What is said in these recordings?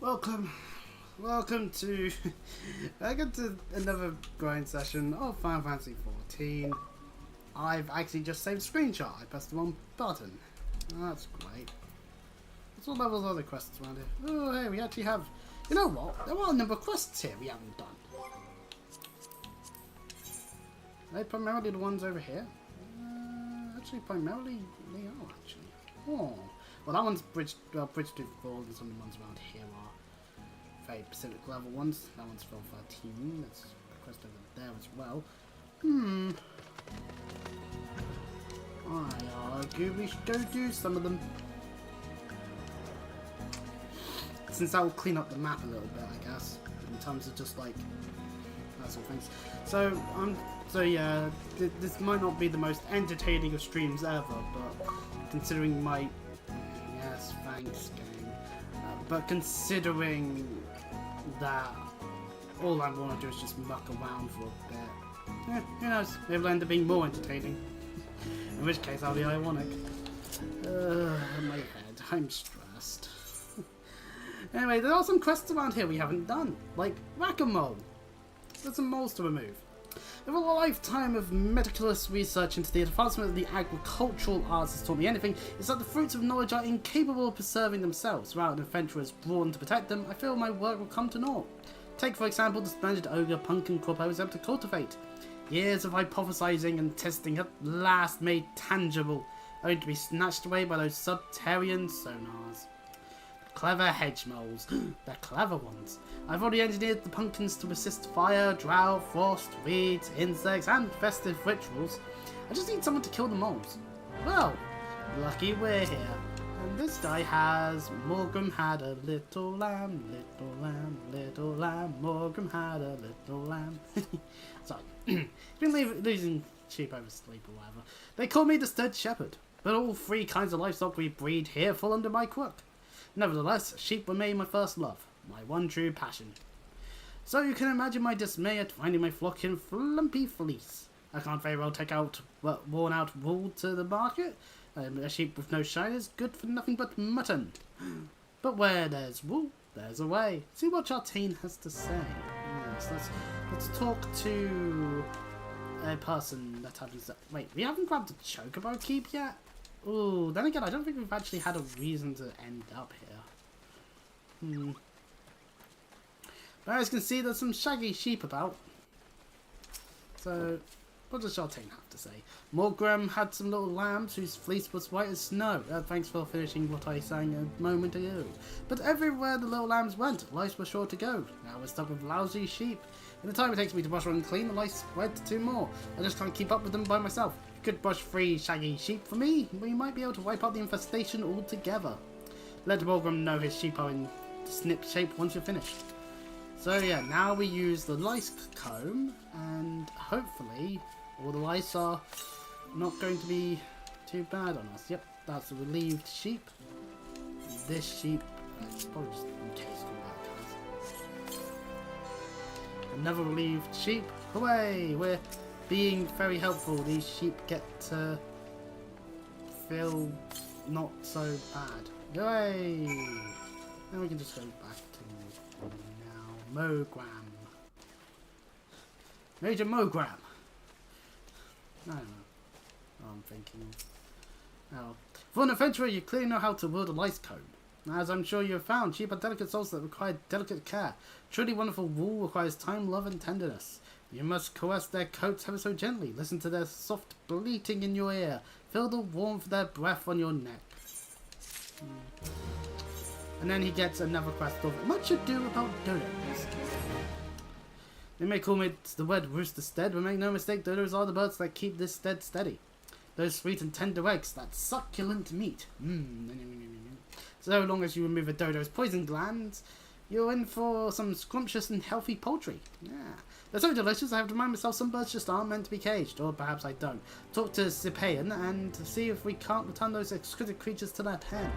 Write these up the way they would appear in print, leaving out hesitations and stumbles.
Welcome to another grind session of Final Fantasy 14. I've actually just saved a screenshot. I pressed the wrong button. That's great. What levels are the quests around here? Oh, hey, we actually have... You know what? There are a number of quests here we haven't done. Are they primarily the ones over here? Actually, primarily they are, actually. Oh. Well, that one's Bridge to Fall, and some of the ones around here are very Pacific level ones. That one's FF14. That's a quest over there as well. I argue we should go do some of them. Since that will clean up the map a little bit, I guess, in terms of just like that sort of things. So yeah, this might not be the most entertaining of streams ever, but considering my yes, thanks, game. But considering that all I want to do is just muck around for a bit, who knows? Maybe it'll end up being more entertaining. In which case, I'll be ironic. My head, I'm stressed. Anyway, there are some quests around here we haven't done, like whack-a-mole. There's some moles to remove. If a lifetime of meticulous research into the advancement of the agricultural arts has taught me anything, it's that the fruits of knowledge are incapable of preserving themselves. Without an adventurer is drawn to protect them, I feel my work will come to naught. Take, for example, the splendid ogre pumpkin crop I was able to cultivate. Years of hypothesizing and testing at last made tangible, only to be snatched away by those subterranean sonars. Clever hedge moles. They're clever ones. I've already engineered the pumpkins to resist fire, drought, frost, weeds, insects, and festive rituals. I just need someone to kill the moles. Well, lucky we're here. And this guy has... Morgan had a little lamb, little lamb, little lamb. Morgan had a little lamb. Sorry. He's been losing sheep over sleep or whatever. They call me the stud shepherd, but all three kinds of livestock we breed here fall under my crook. Nevertheless, sheep remain my first love, my one true passion. So you can imagine my dismay at finding my flock in flumpy fleece. I can't very well take out worn out wool to the market. A sheep with no shine is good for nothing but mutton. But where there's wool, there's a way. See what Chartine has to say. Yes, let's talk to a person that happens to... Wait, we haven't grabbed a chocobo keep yet? Ooh, then again, I don't think we've actually had a reason to end up here. But as you can see, there's some shaggy sheep about. So, what does Chartane have to say? Morgram had some little lambs whose fleece was white as snow. Thanks for finishing what I sang a moment ago. But everywhere the little lambs went, lice were sure to go. Now we're stuck with lousy sheep. In the time it takes me to brush one clean, the lice spread to 2 more. I just can't keep up with them by myself. If you could brush 3 shaggy sheep for me, we might be able to wipe out the infestation altogether. Let Morgram know his sheep are in snip shape once you're finished. So yeah, now we use the lice comb, and hopefully all the lice are not going to be too bad on us. Yep, that's a relieved sheep. This sheep, it's probably just in case combat. Another relieved sheep. Hooray! We're being very helpful. These sheep get to feel not so bad. Hooray! Then we can just go back to now. Mogram. Major Mogram. I don't know what I'm thinking. Oh. For an adventurer, you clearly know how to wield a lice comb. As I'm sure you have found, sheep are delicate souls that require delicate care. Truly wonderful wool requires time, love, and tenderness. You must caress their coats ever so gently. Listen to their soft bleating in your ear. Feel the warmth of their breath on your neck. And then he gets another quest of much ado about dodos. They may call me the word rooster stead, but make no mistake, dodos are the birds that keep this stead steady. Those sweet and tender eggs, that succulent meat. So long as you remove a dodo's poison glands, you're in for some scrumptious and healthy poultry. Yeah. They're so delicious, I have to remind myself some birds just aren't meant to be caged, or perhaps I don't. Talk to Cipaean and see if we can't return those exquisite creatures to their pen.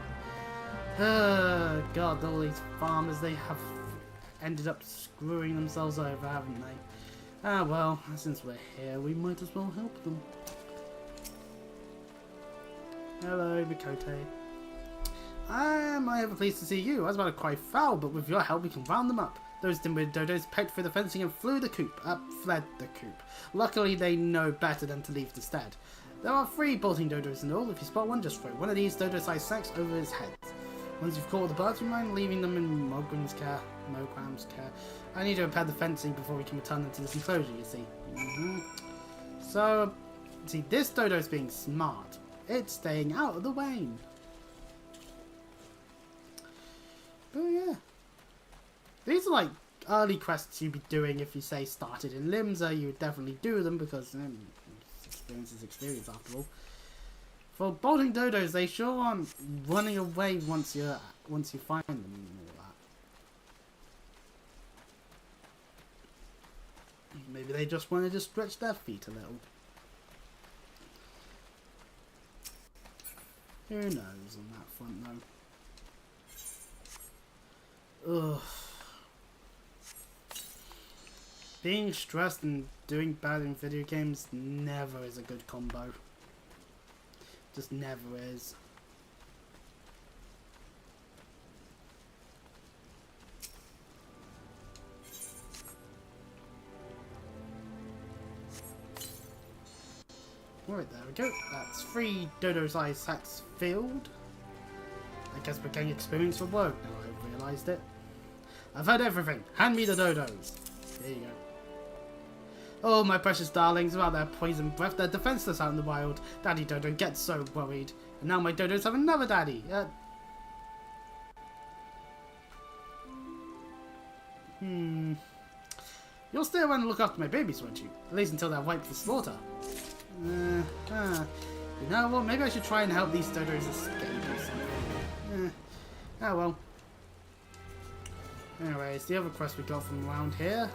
God, all these farmers, they have ended up screwing themselves over, haven't they? Ah well, since we're here, we might as well help them. Hello, Mikote. am I ever pleased to see you. I was about to cry foul, but with your help we can round them up. Those dim-witted dodos pecked through the fencing and fled the coop. Luckily they know better than to leave the stead. There are 3 bolting dodos in all. If you spot one, just throw one of these dodo-sized sacks over his head. Once you've caught the birds, we mind leaving them in Mogram's care. I need to repair the fencing before we can return them to this enclosure, you see. So, see, this dodo's being smart. It's staying out of the way. But yeah. These are like early quests you'd be doing if you say started in Limsa. You would definitely do them because experience is experience after all. For bolting dodos, they sure aren't running away once you find them and all that. Maybe they just wanted to stretch their feet a little. Who knows on that front though. Ugh. Being stressed and doing bad in video games never is a good combo. Just never is. Alright, there we go. That's 3 dodo-sized sacks filled. I guess we're getting experience for work now I've realised it. I've had everything. Hand me the dodos. There you go. Oh, my precious darlings, about their poison breath, they're defenseless out in the wild. Daddy Dodo gets so worried. And now my dodos have another daddy. You'll stay around and look after my babies, won't you? At least until they're ripe for slaughter. You know what, maybe I should try and help these dodos escape or something. Oh well. Anyways, the other quest we got from around here.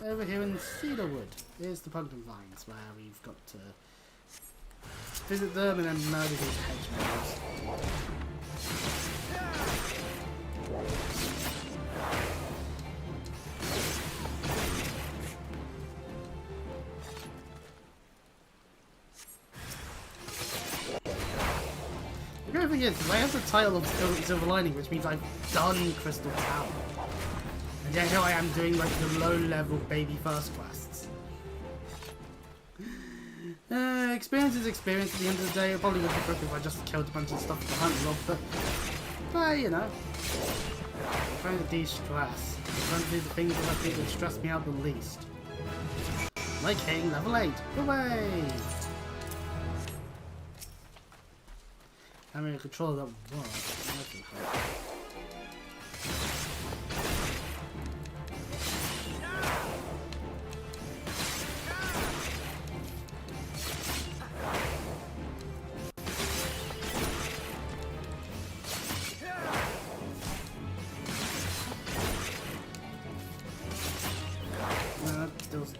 Over here in Cedarwood is the pumpkin vines, where we've got to visit them and then murder these hedgehogs. The great thing is, I have the title of Silver Lining, which means I've done Crystal Tower. And yet here I am doing like the low-level baby first quests. Experience is experience at the end of the day. It probably would be quick if I just killed a bunch of stuff with the hunting log, but you know. I'm trying to de-stress. I'm trying to do the things that I think would stress me out the least. Like hitting level 8. Hooray! Having a controller that works. That can help.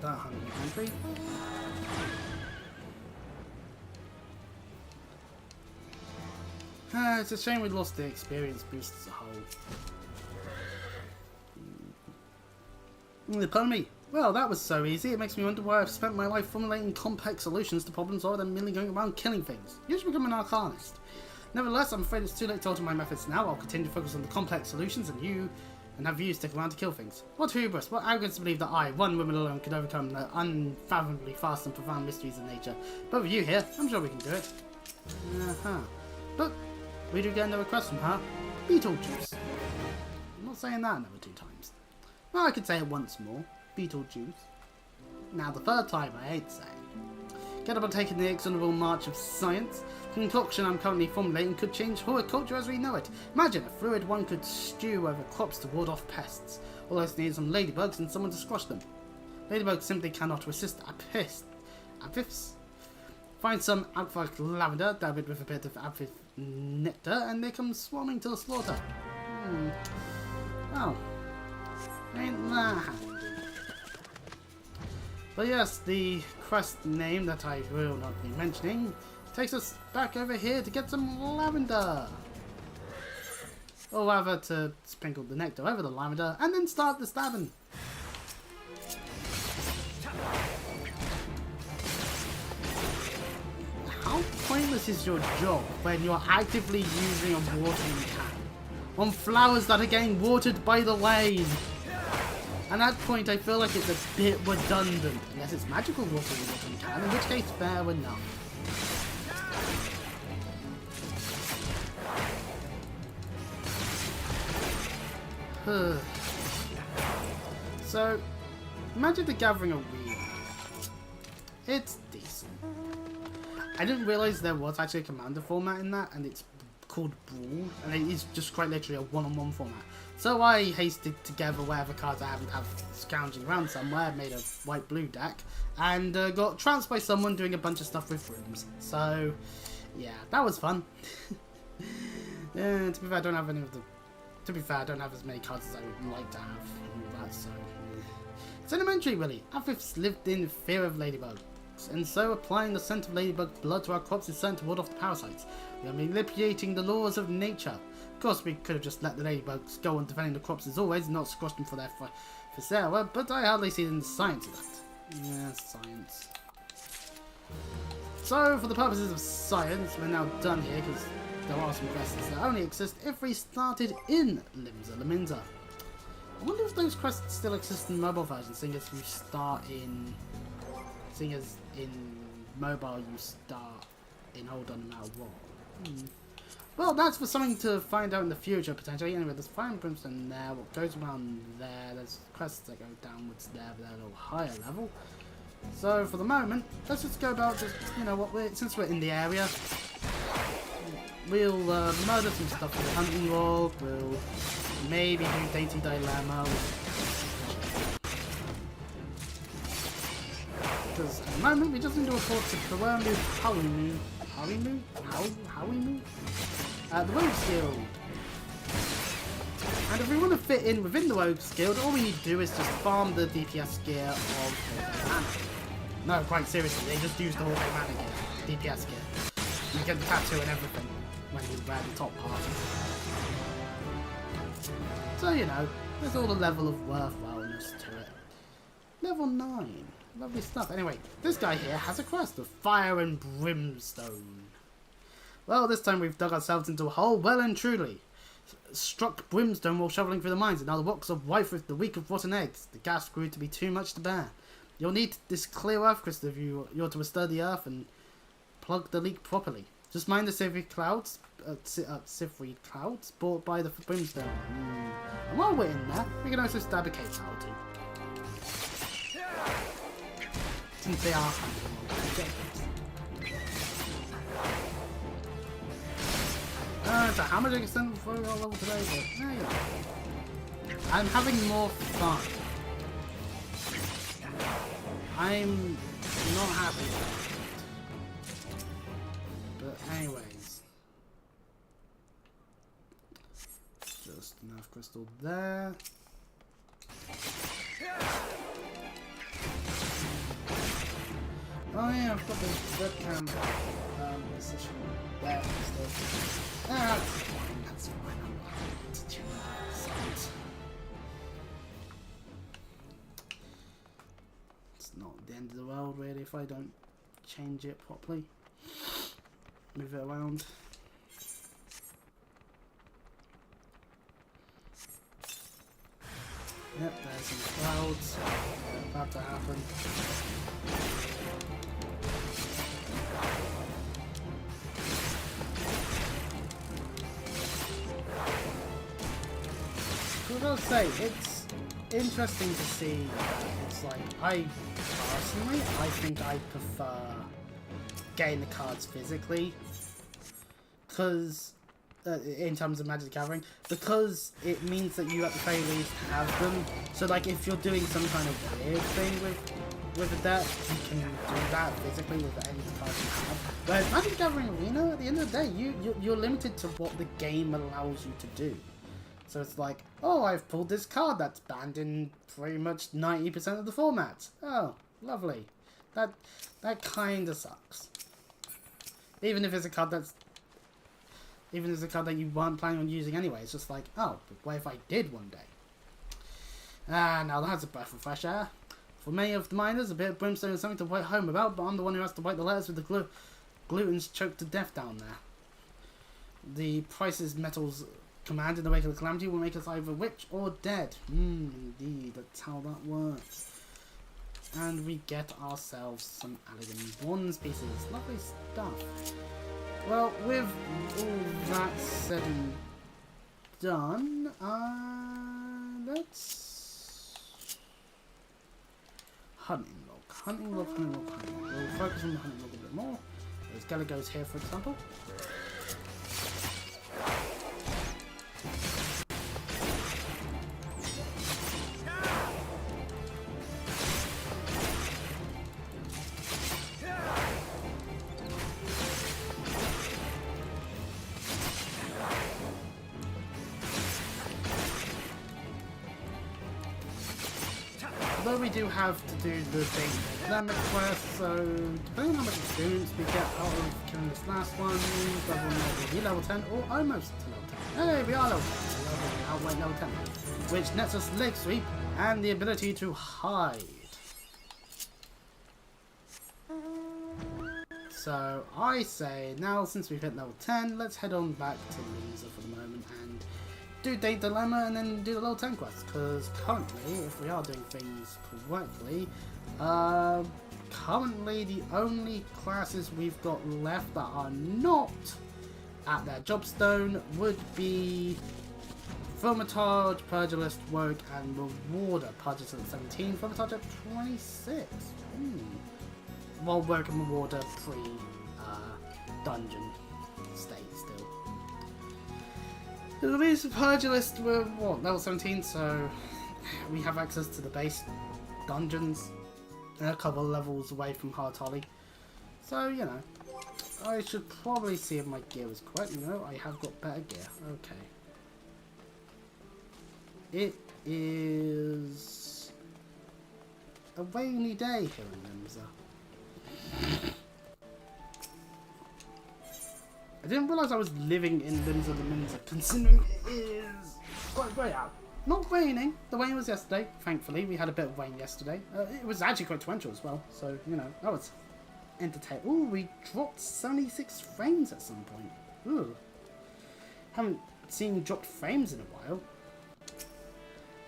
That hungry. It's a shame we lost the experience boost as a whole. Pardon me. Well, that was so easy. It makes me wonder why I've spent my life formulating complex solutions to problems rather than merely going around killing things. You should become an arcanist. Nevertheless, I'm afraid it's too late to alter my methods now. I'll continue to focus on the complex solutions and have you stick around to kill things. What hubris, what arrogance to believe that I, one woman alone, could overcome the unfathomably vast and profound mysteries of nature. But with you here, I'm sure we can do it. But we do get another question, huh? Beetlejuice. I'm not saying that another 2 times. Well, I could say it once more. Beetlejuice. Now the 3rd time I ain't saying. Get up and take in the inexorable march of science. The concoction I'm currently formulating could change horticulture as we know it. Imagine a fluid one could stew over crops to ward off pests. All I need is some ladybugs and someone to squash them. Ladybugs simply cannot resist aphids. Find some alpha lavender, dab it with a bit of aphid nectar, and they come swarming to the slaughter. Well, ain't that handy. But yes, the quest name that I will not be mentioning takes us back over here to get some lavender. Or rather to sprinkle the nectar over the lavender and then start the stabbing. how pointless is your job when you're actively using a watering can on flowers that are getting watered by the lane? At that point, I feel like it's a bit redundant, unless it's magical watering can, in which case, fair enough. So, Magic the Gathering Arena. It's decent. I didn't realise there was actually a commander format in that, and it's called Brawl, and it is just quite literally a one-on-one format. So I hasted together whatever cards I happen to have scrounging around somewhere, made a white-blue deck, and got trounced by someone doing a bunch of stuff with rooms. So, yeah, that was fun. To be fair, I don't have any of the... To be fair, I don't have as many cards as I would like to have. And all that, so... It's elementary, really. FF's lived in fear of ladybugs, and so applying the scent of ladybug blood to our crops is certain to ward off the parasites. We are manipulating the laws of nature. Of course, we could have just let the ladybugs go on defending the crops as always, and not squashed them for their Sarah, but I hardly see the science of that. Yeah, science. So, for the purposes of science, we're now done here, because there are some quests that only exist if we started in Limsa Laminza. I wonder if those quests still exist in mobile versions, seeing as you start in... Seeing as in mobile you start in Hold On no matter what. Well, that's for something to find out in the future, potentially. Anyway, there's Fire and Brimstone there, what goes around there, there's quests that go downwards there, but they're a little higher level. So, for the moment, let's just go about just, you know what, since we're in the area, we'll murder some stuff with the hunting log, we'll maybe do Dainty Dilemma. Because at the moment we just need to report to Kawamu Hawimu? The Rogues Guild. And if we want to fit in within the Rogues Guild, all we need to do is just farm the DPS gear of mana. No, quite seriously, they just use the whole mana gear, DPS gear. You get the tattoo and everything when you wear the top part. So, you know, there's all the level of worthwhileness to it. Level 9. Lovely stuff. Anyway, this guy here has a quest of Fire and Brimstone. Well, this time we've dug ourselves into a hole well and truly. Struck brimstone while shoveling through the mines, and now the rocks are white with the reek of rotten eggs. The gas grew to be too much to bear. You'll need this clear earth crystal if you're to stir the earth and plug the leak properly. Just mind the silvery clouds, brought by the brimstone. And while we're in there, we can also stab a cave tower too. Since they are so how much extended for your level today? But, yeah, you know. I'm having more fun. I'm not happy with it. But anyways. Just enough crystal there. Oh yeah, I've got the webcam position there still. That's fine, that's fine. I'm not going to change that. It's not the end of the world really if I don't change it properly. Move it around. Yep, there's some clouds. About to happen. I will say, it's interesting to see that it's like, I think I prefer getting the cards physically, because, in terms of Magic the Gathering, because it means that you at the very least have them, so like if you're doing some kind of weird thing with a deck, you can do that physically with any of the cards you have. Whereas Magic the Gathering Arena, at the end of the day, you're limited to what the game allows you to do. So it's like, oh, I've pulled this card that's banned in pretty much 90% of the formats. Oh, lovely. That kinda sucks. Even if it's a card that you weren't planning on using anyway, it's just like, oh, but what if I did one day? Now that's a breath of fresh air. For many of the miners, a bit of brimstone is something to write home about, but I'm the one who has to wipe the letters with the glue. Gluten's choked to death down there. The prices metals command in the wake of the calamity will make us either rich or dead. Indeed, that's how that works. And we get ourselves some elegant bronze pieces. Lovely stuff. Well, with all that said and done, let's... Hunting log. Hunting log, hunting log, hunting log. We'll focus on the hunting log a bit more. There's Galagos here, for example. Although we do have to do the big dynamic quest, so depending on how much experience we get out of killing this last one, whether or not we'll be level 10 or almost to level 10. Hey, we are level 10, so we'll outweigh level 10, which nets us leg sweep and the ability to hide. So I say now, since we've hit level 10, let's head on back to Lisa for the moment and do Date Dilemma and then do the level 10 quest, because currently, if we are doing things correctly, currently the only classes we've got left that are not at their jobstone would be Thaumaturge, Purgilist, Rogue, and Rewarder. Purgilist at 17, Thaumaturge at 26. While Rogue and Rewarder pre-dungeon state still. At least the Purgilist were, what, level 17, so we have access to the base dungeons and a couple of levels away from Hard Holly. So, you know, I should probably see if my gear is correct. No, I have got better gear. Okay. It is a rainy day here in Limsa. I didn't realise I was living in Limsa the Minsa, considering it is quite grey out. Not raining. The rain was yesterday, thankfully. We had a bit of rain yesterday. It was actually quite torrential as well, so, you know, that was entertaining. Ooh, we dropped 76 frames at some point. Ooh. Haven't seen dropped frames in a while.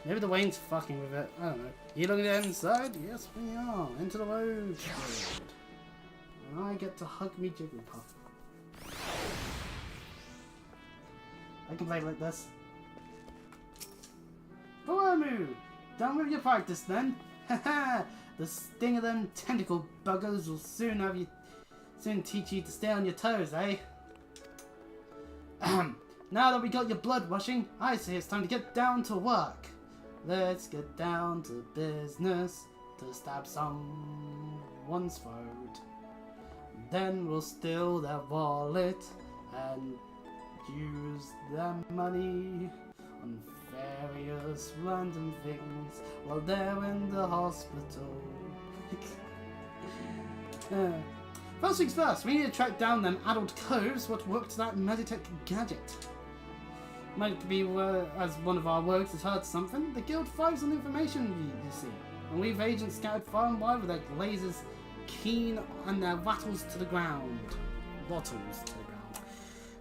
Maybe the rain's fucking with it. I don't know. You looking at inside? Yes, we are. Into the road. And I get to hug me Jigglypuff. I can play like this. Boamu! Done with your practice then. Haha! The sting of them tentacle buggers will soon teach you to stay on your toes, eh? Now that we got your blood rushing, I say it's time to get down to work. Let's get down to business to stab someone's throat. Then we'll steal their wallet and use their money on various random things while they're in the hospital. First things first, we need to track down them adult coves what worked that Meditech gadget. Might be as one of our rogues has heard something. The guild thrives on information, you see. And we've agents scattered far and wide with their lasers keen and their rattles to the ground. Bottles to the ground.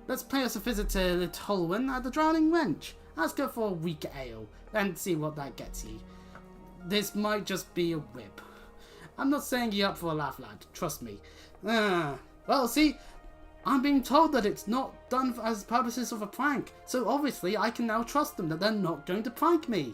Let's pay us a visit to Tolwyn at the Drowning Wrench. Ask her for a weak ale and see what that gets you. This might just be a whip. I'm not saying you up for a laugh, lad. Trust me. Well, see, I'm being told that it's not done as purposes of a prank, so obviously I can now trust them that they're not going to prank me.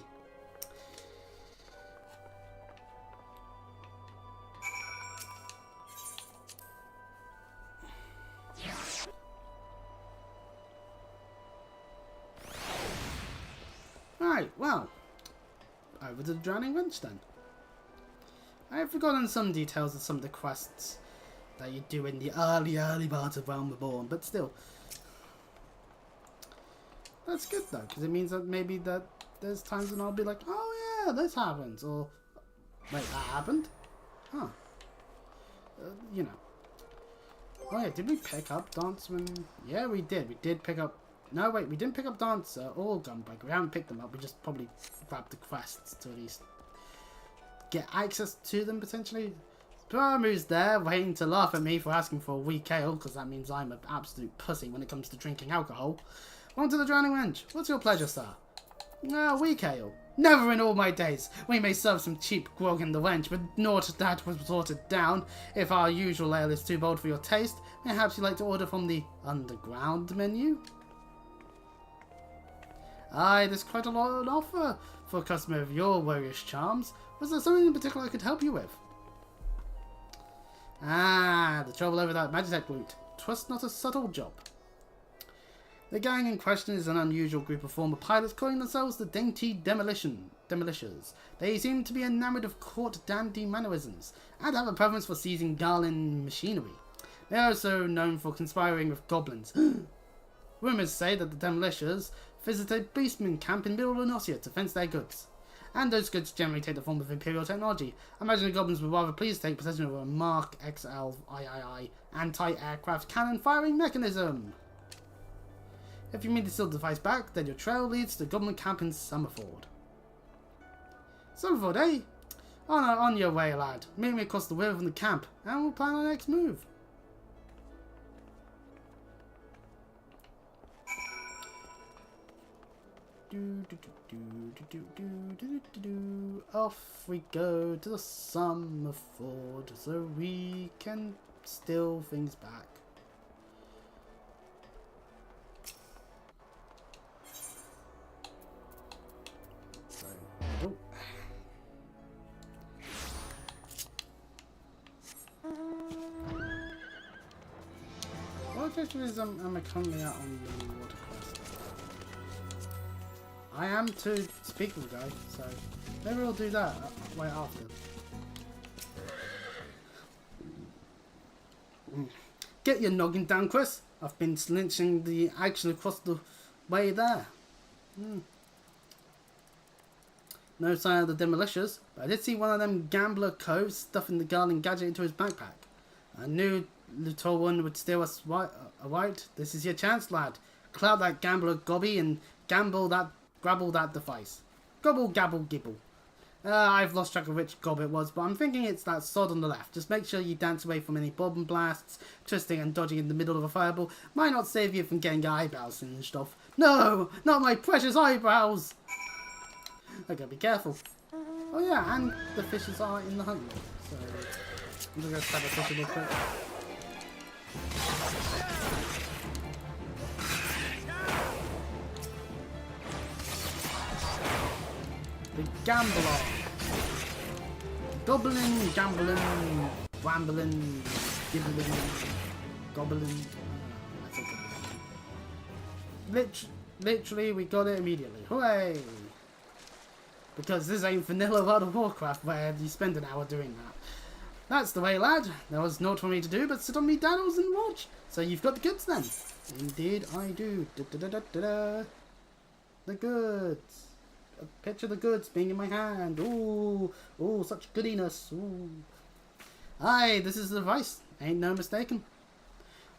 Right, well, over to the Drowning Wrench then. I have forgotten some details of some of the quests that you do in the early part of Realm Reborn, but still. That's good though, because it means that maybe that there's times when I'll be like, oh yeah, this happens, or wait, that happened? Huh. You know. Oh yeah, did we pick up Danceman? Yeah, we did. We did pick up... No, wait, we didn't pick up Dancer or Gunbreaker. We haven't picked them up. We just probably grabbed the quests to at least get access to them, potentially. Paramu's there, waiting to laugh at me for asking for a weak ale, because that means I'm an absolute pussy when it comes to drinking alcohol. On to the Drowning Wench. What's your pleasure, sir? Weak ale. Never in all my days. We may serve some cheap grog in the wench, but naught that was sorted down. If our usual ale is too bold for your taste, perhaps you'd like to order from the underground menu? Aye, there's quite a lot on offer for a customer of your roguish charms. Was there something in particular I could help you with? The trouble over that Magitech route. 'Twas not a subtle job. The gang in question is an unusual group of former pilots calling themselves the Dainty Demolishers. They seem to be enamoured of court dandy mannerisms, and have a preference for seizing Garland machinery. They are also known for conspiring with goblins. Rumours say that the Demolishers visit a beastman camp in Middle Enosia to fence their goods. And those goods generally take the form of Imperial technology. I imagine the goblins would rather pleased to take possession of a Mark XL III anti-aircraft cannon firing mechanism. If you mean to steal the device back, then your trail leads to the goblin camp in Summerford. Summerford, eh? On your way, lad. Meet me across the river from the camp, and we'll plan our next move. Off we go to the Summerford so we can steal things back. What adventures am I currently at on the water quest? I am to speak with the guy, so maybe we'll do that right after. Get your noggin down, Chris. I've been lynching the action across the way there. No sign of the Demolishers, but I did see one of them gambler coves stuffing the Garland gadget into his backpack. I knew the tall one would steal us right. This is your chance, lad. Clout that gambler gobby and grabble that device. Gobble, gabble, gibble. I've lost track of which gob it was, but I'm thinking it's that sod on the left. Just make sure you dance away from any bomb blasts. Twisting and dodging in the middle of a fireball might not save you from getting your eyebrows singed off. No, not my precious eyebrows! I gotta be careful. Oh yeah, and the fishes are in the hunt log, so I'm just gonna stab a fish real quick. The gambler. Goblin, gambling, rambling, gibbling, goblin. That's a goblin. Literally, we got it immediately. Hooray! Because this ain't vanilla World of Warcraft where you spend an hour doing that. That's the way, lad. There was naught for me to do but sit on me daddles and watch. So you've got the goods then. Indeed I do. The goods. A picture of the goods being in my hand. Ooh, ooh, such goodiness. Ooh. Aye, this is the device. Ain't no mistaken.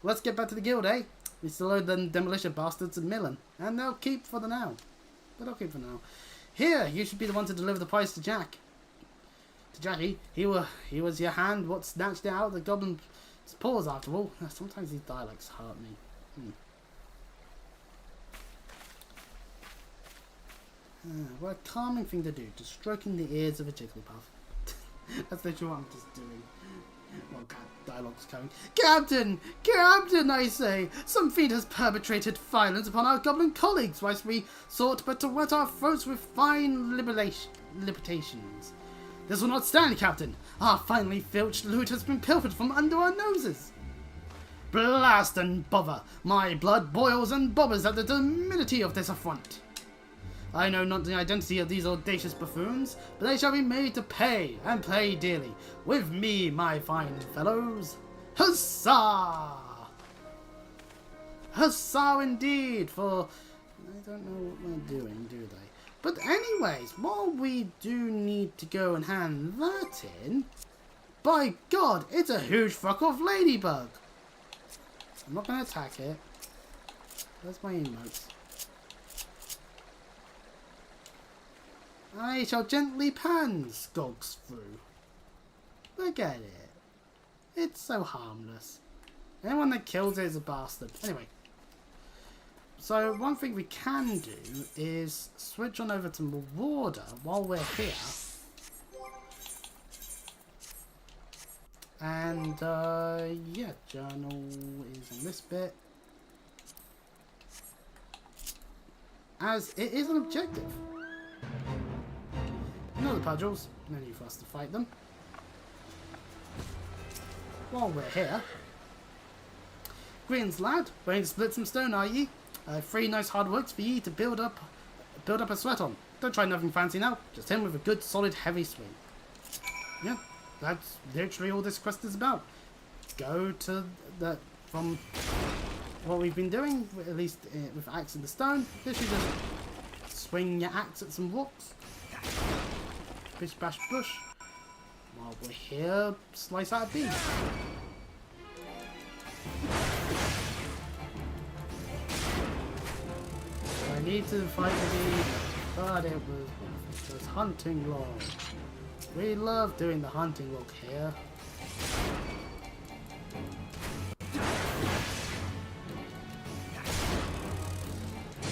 Let's get back to the guild, eh? We still owe them demolition bastards a million. And they'll keep for the now. But I'll keep for now. Here, you should be the one to deliver the prize to Jack. To Jackie, he was your hand what snatched it out of the goblin's paws after all. Sometimes these dialects hurt me. What a calming thing to do, just stroking the ears of a Jigglypuff. That's literally what I'm just doing. Well, dialogue's coming. Captain! Captain, I say! Some fiend has perpetrated violence upon our goblin colleagues, whilst we sought but to wet our throats with fine liberations. This will not stand, Captain! Our finely filched loot has been pilfered from under our noses! Blast and bother! My blood boils and bobbers at the timidity of this affront! I know not the identity of these audacious buffoons, but they shall be made to pay, and pay dearly, with me, my fine fellows. Huzzah! Huzzah indeed, for I don't know what they're doing, do they? But anyways, while we do need to go and hand that in, by God, it's a huge fuck off ladybug. I'm not going to attack it. Where's my emotes? I shall gently pan Skogs through. Look at it. It's so harmless. Anyone that kills it is a bastard. Anyway. So one thing we can do is switch on over to Marauder while we're here. And yeah, journal is on this bit. As it is an objective. No the Pudgels, no need for us to fight them. While we're here. Greetings lad, ready to split some stone are ye? 3 nice hard works for ye to build up a sweat on. Don't try nothing fancy now, just him with a good solid heavy swing. Yeah, that's literally all this quest is about. Go to the, from what we've been doing, at least with Axe in the Stone, literally just swing your axe at some rocks. Bish bash bush. While we're here, slice out a bee. I need to fight the bee, but it was worth it. It was hunting log. We love doing the hunting log here.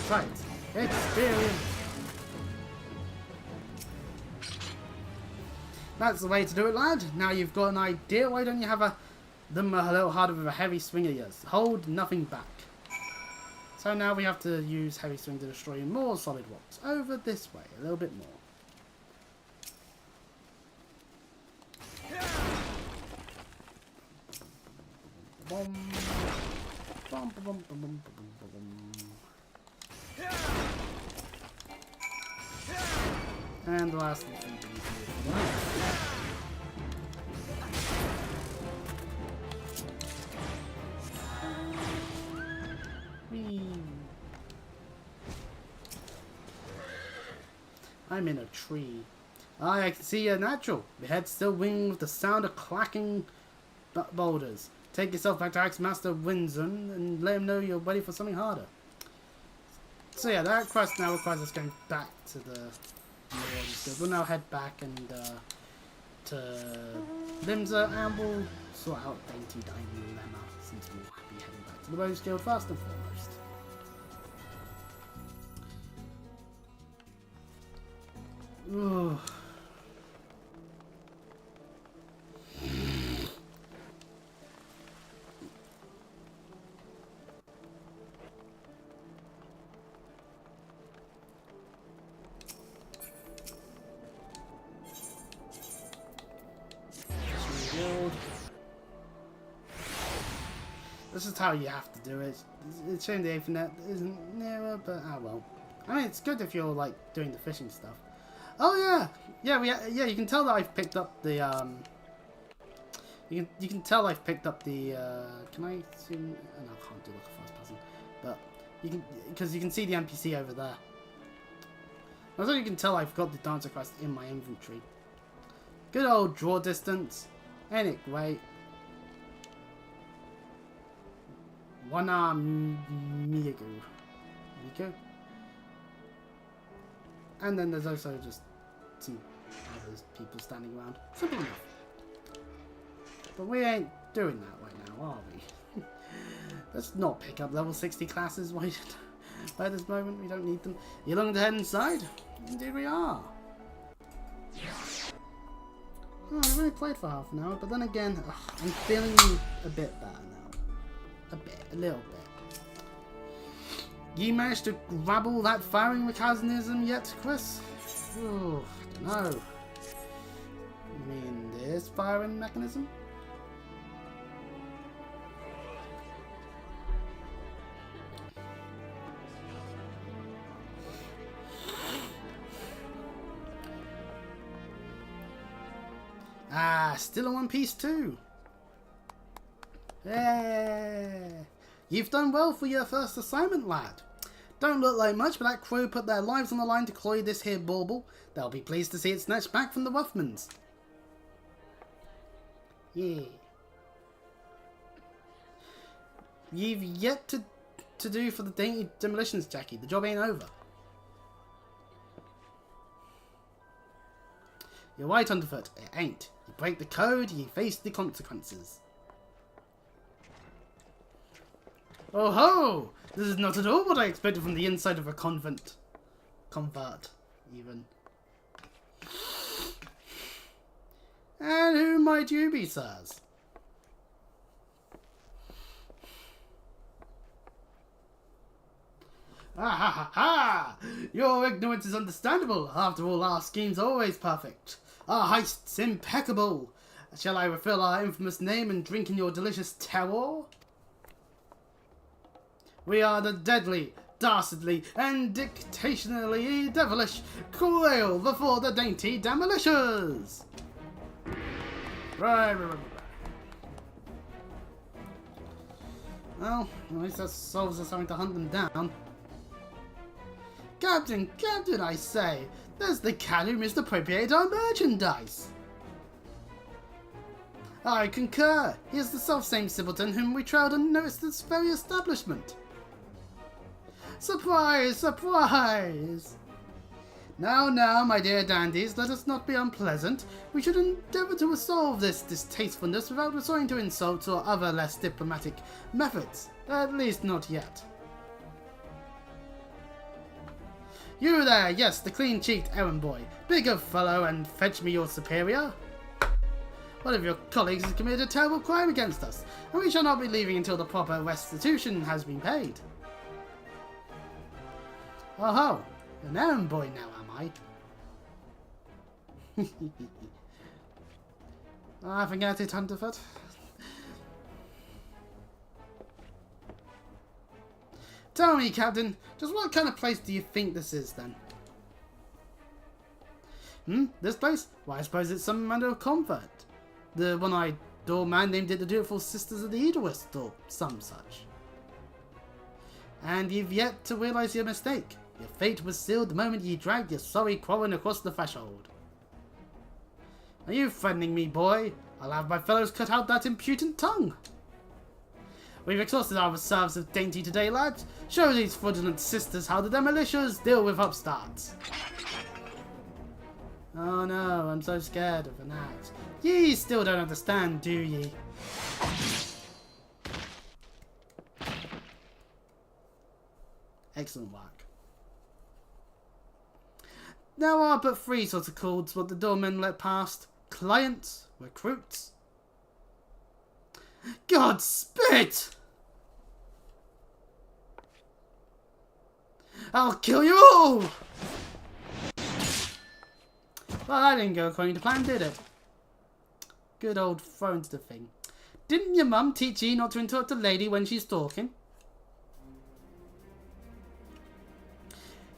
Right, experience. That's the way to do it, lad. Now you've got an idea. Why don't you have them a little harder with a heavy swing of yours? Hold nothing back. So now we have to use heavy swing to destroy more solid rocks. Over this way, a little bit more. Boom. Bum, bum, bum, bum, bum, bum, bum. And the last thing. I'm in a tree. I can see you're natural. Your head's still winging with the sound of clacking boulders. Take yourself back to Axe Master Windsor and let him know you're ready for something harder. So yeah, that quest now requires us going back to the Lord. We'll now head back and to Limsa and we'll sort out Dainty Dilemma since we'll be heading back to the Rose Guild first and foremost. Ugh. This is how you have to do it. It's shame the Ethernet isn't nearer, but oh well. I mean, it's good if you're like doing the fishing stuff. Oh yeah, yeah. You can tell that I've picked up the You can tell I've picked up the. Can I zoom? Oh, no, I can't do like a first person, but you can because you can see the NPC over there. Also, you can tell I've got the Dancer quest in my inventory. Good old draw distance, ain't it great? Wana Miku. And then there's also just some other people standing around. Simple enough. But we ain't doing that right now, are we? Let's not pick up level 60 classes right at this moment. We don't need them. You longing to head inside? Indeed we are. Oh, I've only played for half an hour, but then again, I'm feeling a bit better now. A little bit. You managed to grab all that firing mechanism yet, Chris? Oh, I don't know. You mean this firing mechanism? Ah, still in one piece too. Yeah. You've done well for your first assignment, lad. Don't look like much, but that crew put their lives on the line to cloy this here bauble. They'll be pleased to see it snatched back from the Ruffmans. Yeah. You've yet to do for the dainty demolitions, Jackie. The job ain't over. You're right, Underfoot. It ain't. You break the code, you face the consequences. Oh ho! This is not at all what I expected from the inside of a convent. Convert, even. And who might you be, sirs? Ah ha ha ha! Your ignorance is understandable. After all, our scheme's always perfect. Our heist's impeccable. Shall I refill our infamous name and drink in your delicious terror? We are the deadly, dastardly, and dictationally devilish quail before the dainty demolishers. Right. Well, at least that solves us having to hunt them down. Captain, I say, there's the cat who misappropriated our merchandise. I concur. He is the self-same simpleton whom we trailed unnoticed this very establishment. Surprise! Now, my dear dandies, let us not be unpleasant. We should endeavour to resolve this distastefulness without resorting to insults or other less diplomatic methods. At least not yet. You there, yes, the clean-cheeked errand boy. Big of fellow and fetch me your superior. One of your colleagues has committed a terrible crime against us, and we shall not be leaving until the proper restitution has been paid. Oh ho, an errand boy now, am I? I forget it, Hunterfoot. Tell me, Captain, just what kind of place do you think this is, then? This place? Why, I suppose it's some manner of convent. The one-eyed doorman named it the Dutiful Sisters of the Edelwist, or some such. And you've yet to realise your mistake. Your fate was sealed the moment you dragged your sorry quarren across the threshold. Are you threatening me, boy? I'll have my fellows cut out that impudent tongue. We've exhausted our reserves of dainty today, lads. Show these fraudulent sisters how the demolishers deal with upstarts. Oh no, I'm so scared of an axe. Ye still don't understand, do ye? Excellent work. There are but three sorts of calls what the doormen let past. Clients, recruits. God spit! I'll kill you all! Well, that didn't go according to plan, did it? Good old thrones the thing. Didn't your mum teach you not to interrupt a lady when she's talking?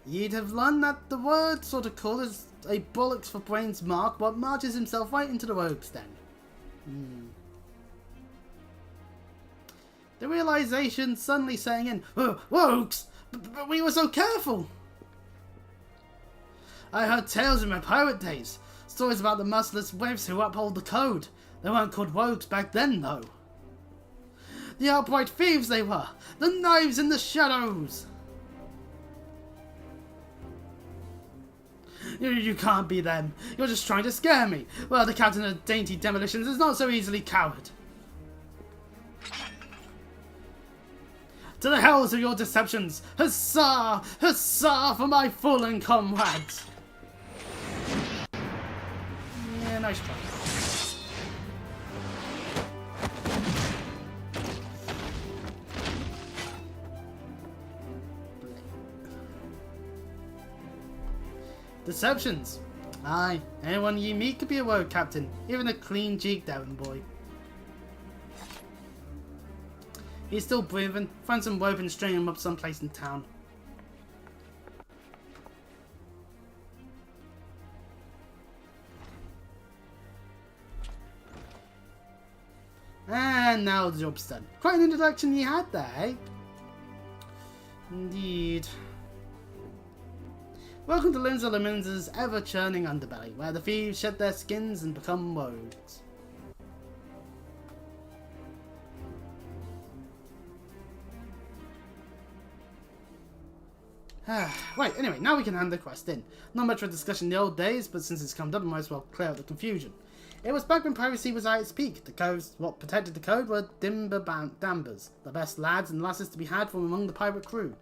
You'd have learned that the word sort of call is a bollocks for brains mark what marches himself right into the rogue's den. The realization suddenly setting in. Rogues! But we were so careful! I heard tales in my pirate days. Stories about the merciless waves who uphold the code. They weren't called rogues back then, though. The outright thieves they were. The knives in the shadows. You can't be them. You're just trying to scare me. Well, the captain of dainty demolitions is not so easily cowed. To the hells of your deceptions! Huzzah! Huzzah for my fallen comrades! Yeah, nice try. Deceptions? Aye, anyone you meet could be a rogue captain, even a clean-cheeked errand boy. He's still breathing. Find some rope and string him up someplace in town. And now the job's done. Quite an introduction you had there, eh? Indeed. Welcome to Lindsay Lemons' ever-churning underbelly, where the thieves shed their skins and become rogues. Right, anyway, now we can hand the quest in. Not much of a discussion in the old days, but since it's come up, I might as well clear up the confusion. It was back when piracy was at its peak. The coves, what protected the code were dambers, the best lads and lasses to be had from among the pirate crew.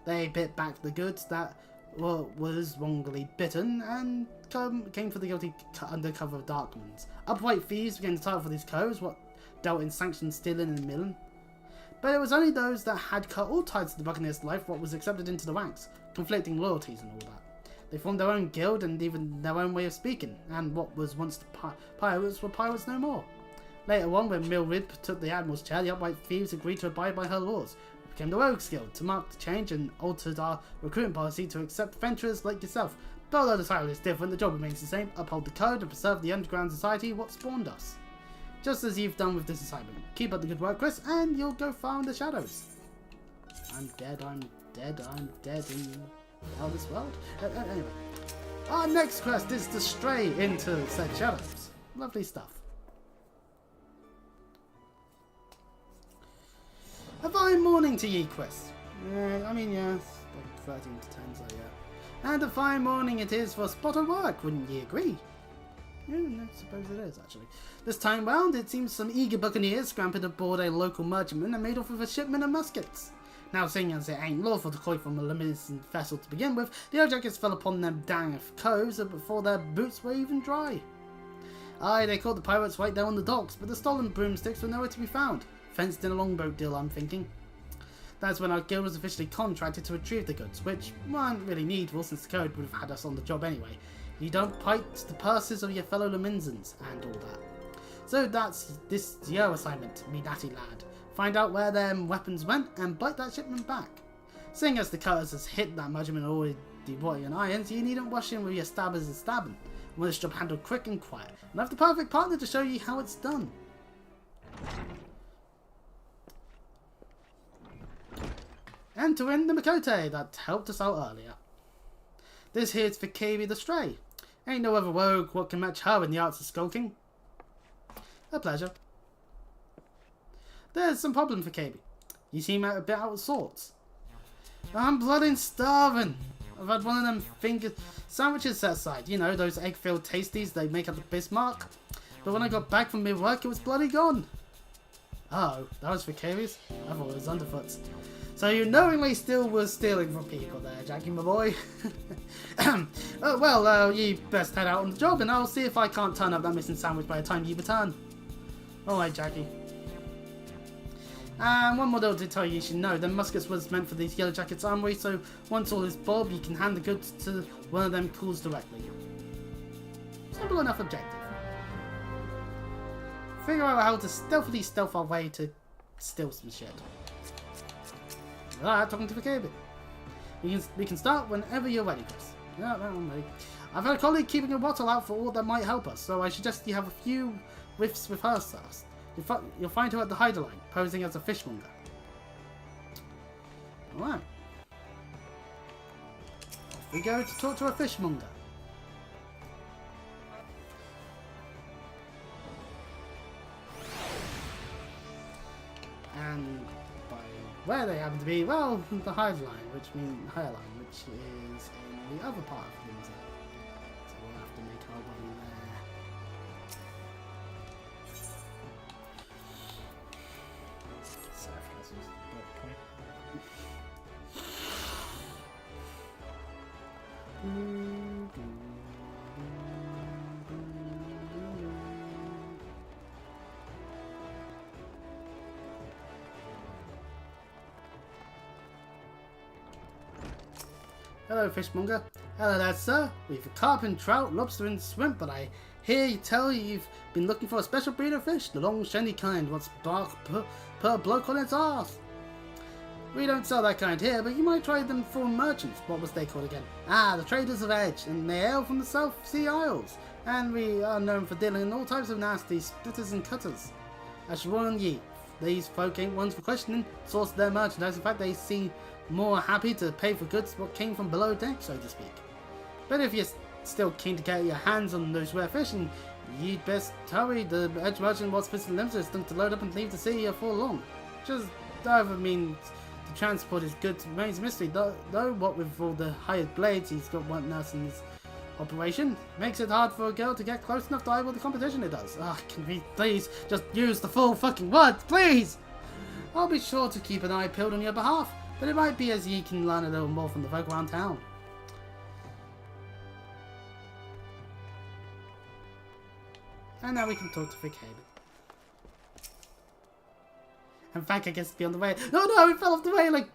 They bit back the goods that was wrongly bitten and came for the guilty under cover of dark ones. Upright thieves became the title for these codes, what dealt in sanctioned stealing and milling. But it was only those that had cut all ties to the buccaneer's life what was accepted into the ranks, conflicting loyalties and all that. They formed their own guild and even their own way of speaking, and what was once the pirates were pirates no more. Later on, when Milrib took the admiral's chair, the upright thieves agreed to abide by her laws. We became the Rogues Guild to mark the change and altered our recruiting policy to accept venturers like yourself. But although the title is different, the job remains the same: uphold the code and preserve the underground society what spawned us. Just as you've done with this assignment. Keep up the good work, Chris, and you'll go far in the shadows. I'm dead in this world. Anyway, our next quest is to stray into said shadows. Lovely stuff. A fine morning to ye, Chris. I mean, yeah, it's like 13 to 10, so yeah. And a fine morning it is for a spot of work, wouldn't ye agree? Yeah, I suppose it is, actually. This time round, it seems some eager buccaneers scrambled aboard a local merchantman and made off with a shipment of muskets. Now, seeing as it ain't lawful to koi from a limited vessel to begin with, the Ojackets fell upon them dang coves before their boots were even dry. Aye, they caught the pirates right there on the docks, but the stolen broomsticks were nowhere to be found. Fenced in a longboat deal, I'm thinking. That's when our guild was officially contracted to retrieve the goods, which weren't really needful since the code would have had us on the job anyway. You don't bite the purses of your fellow Laminsans and all that. So that's this your assignment, me natty lad. Find out where them weapons went and bite that shipment back. Seeing as the cutters has hit that measurement already rotting in irons, you needn't rush in with your stabbers and stabbing. Want this job handled quick and quiet, and I have the perfect partner to show you how it's done. Enter in the Makote that helped us out earlier. This here's for Kaby the Stray. Ain't no other rogue what can match her in the arts of skulking. A pleasure. There's some problem for Kaby. You seem a bit out of sorts. I'm bloody starving. I've had one of them finger sandwiches set aside. You know, those egg-filled tasties they make at the Bismarck. But when I got back from mid-work, it was bloody gone. Oh, that was for Kaby's? I thought it was underfoot's. So you knowingly still was stealing from people there, Jackie, my boy. Well, you best head out on the job and I'll see if I can't turn up that missing sandwich by the time you return. Alright, Jackie. And one more little detail you should know, the muskets was meant for these Yellow Jackets armory, so once all is bob, you can hand the goods to one of them calls directly. Simple enough objective. Figure out how to stealthily stealth our way to steal some shit. Alright, talking to the Kaby. We can start whenever you're ready, Chris. Yeah, I'm ready. I've had a colleague keeping a bottle out for all that might help us, so I suggest you have a few whiffs with her first. You'll find her at the hider line, posing as a fishmonger. Alright. Off we go to talk to a fishmonger. And by where they happen to be, well, the hider line, which means higher line, which is in the other part of Windsor. So we'll have to make our way there. Hello, fishmonger. Hello there, sir. We've a carp and trout, lobster and shrimp, but I hear you tell you've been looking for a special breed of fish, the long, shiny kind, what's bark per bloke on its arse. We don't sell that kind here, but you might try them for merchants. What was they called again? Ah, the Traders of Edge, and they hail from the South Sea Isles. And we are known for dealing in all types of nasty splitters and cutters. I should warn ye, these folk ain't ones for questioning, source of their merchandise. In fact, they seem more happy to pay for goods what came from below deck, so to speak. But if you're still keen to get your hands on those rare fish, and you'd best hurry. The Edge merchant was visiting limited is to load up and leave the sea before long. Just either means to transport his goods remains a mystery, though what with all the hired blades he's got one nursing his operation. Makes it hard for a girl to get close enough to eyeball the competition it does. Ah, can we please just use the full fucking words, please? I'll be sure to keep an eye peeled on your behalf, but it might be as ye can learn a little more from the folk around town. And now we can talk to Fricade. And Frank, I guess, be on the way. No, no, it fell off the railing!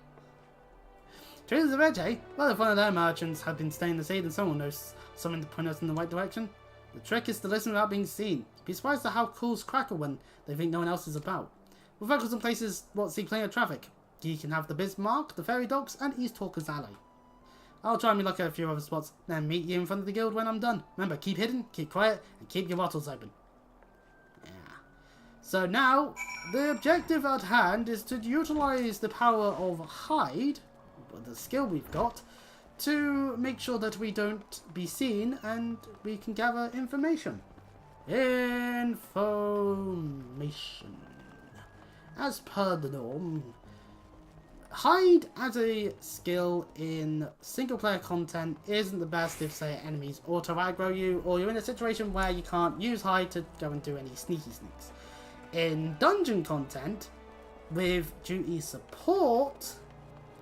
Traders of Edge, eh? Well, if one of their merchants had been staying the sea, then someone knows something to point us in the right direction. The trick is to listen without being seen. Be surprised at how calls crackle when they think no one else is about. We'll focus on places what see plenty of traffic. You can have the Bismarck, the Ferry Docks, and East Hawkers Alley. I'll try and look at a few other spots, then meet you in front of the guild when I'm done. Remember, keep hidden, keep quiet, and keep your bottles open. Yeah. So now, the objective at hand is to utilize the power of hide, the skill we've got, to make sure that we don't be seen and we can gather information. Information. As per the norm, hide as a skill in single player content isn't the best if, say, enemies auto aggro you, or you're in a situation where you can't use hide to go and do any sneaky sneaks. In dungeon content, with duty support,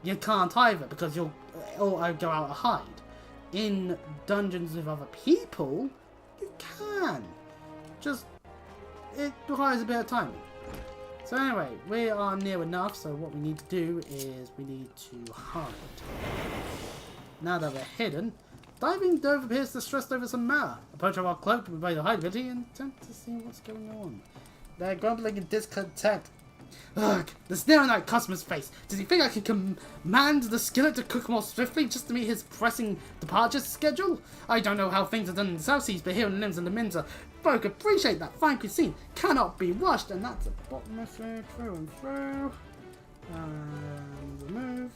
you can't either, because you'll auto go out of hide. In dungeons with other people, you can. Just, it requires a bit of timing. So anyway, we are near enough, so what we need to do is we need to hide. Now that we're hidden, diving Dove appears distressed over some matter. Approach our cloak by the hide ability and attempt to see what's going on. They're grumbling in discontent. Ugh, the sneer on that customer's face. Does he think I can command the skillet to cook more swiftly just to meet his pressing departure schedule? I don't know how things are done in the South Seas, but here in the Limbs and the Minza, folk appreciate that fine cuisine cannot be rushed, and that's a bottom message through and through. And remove.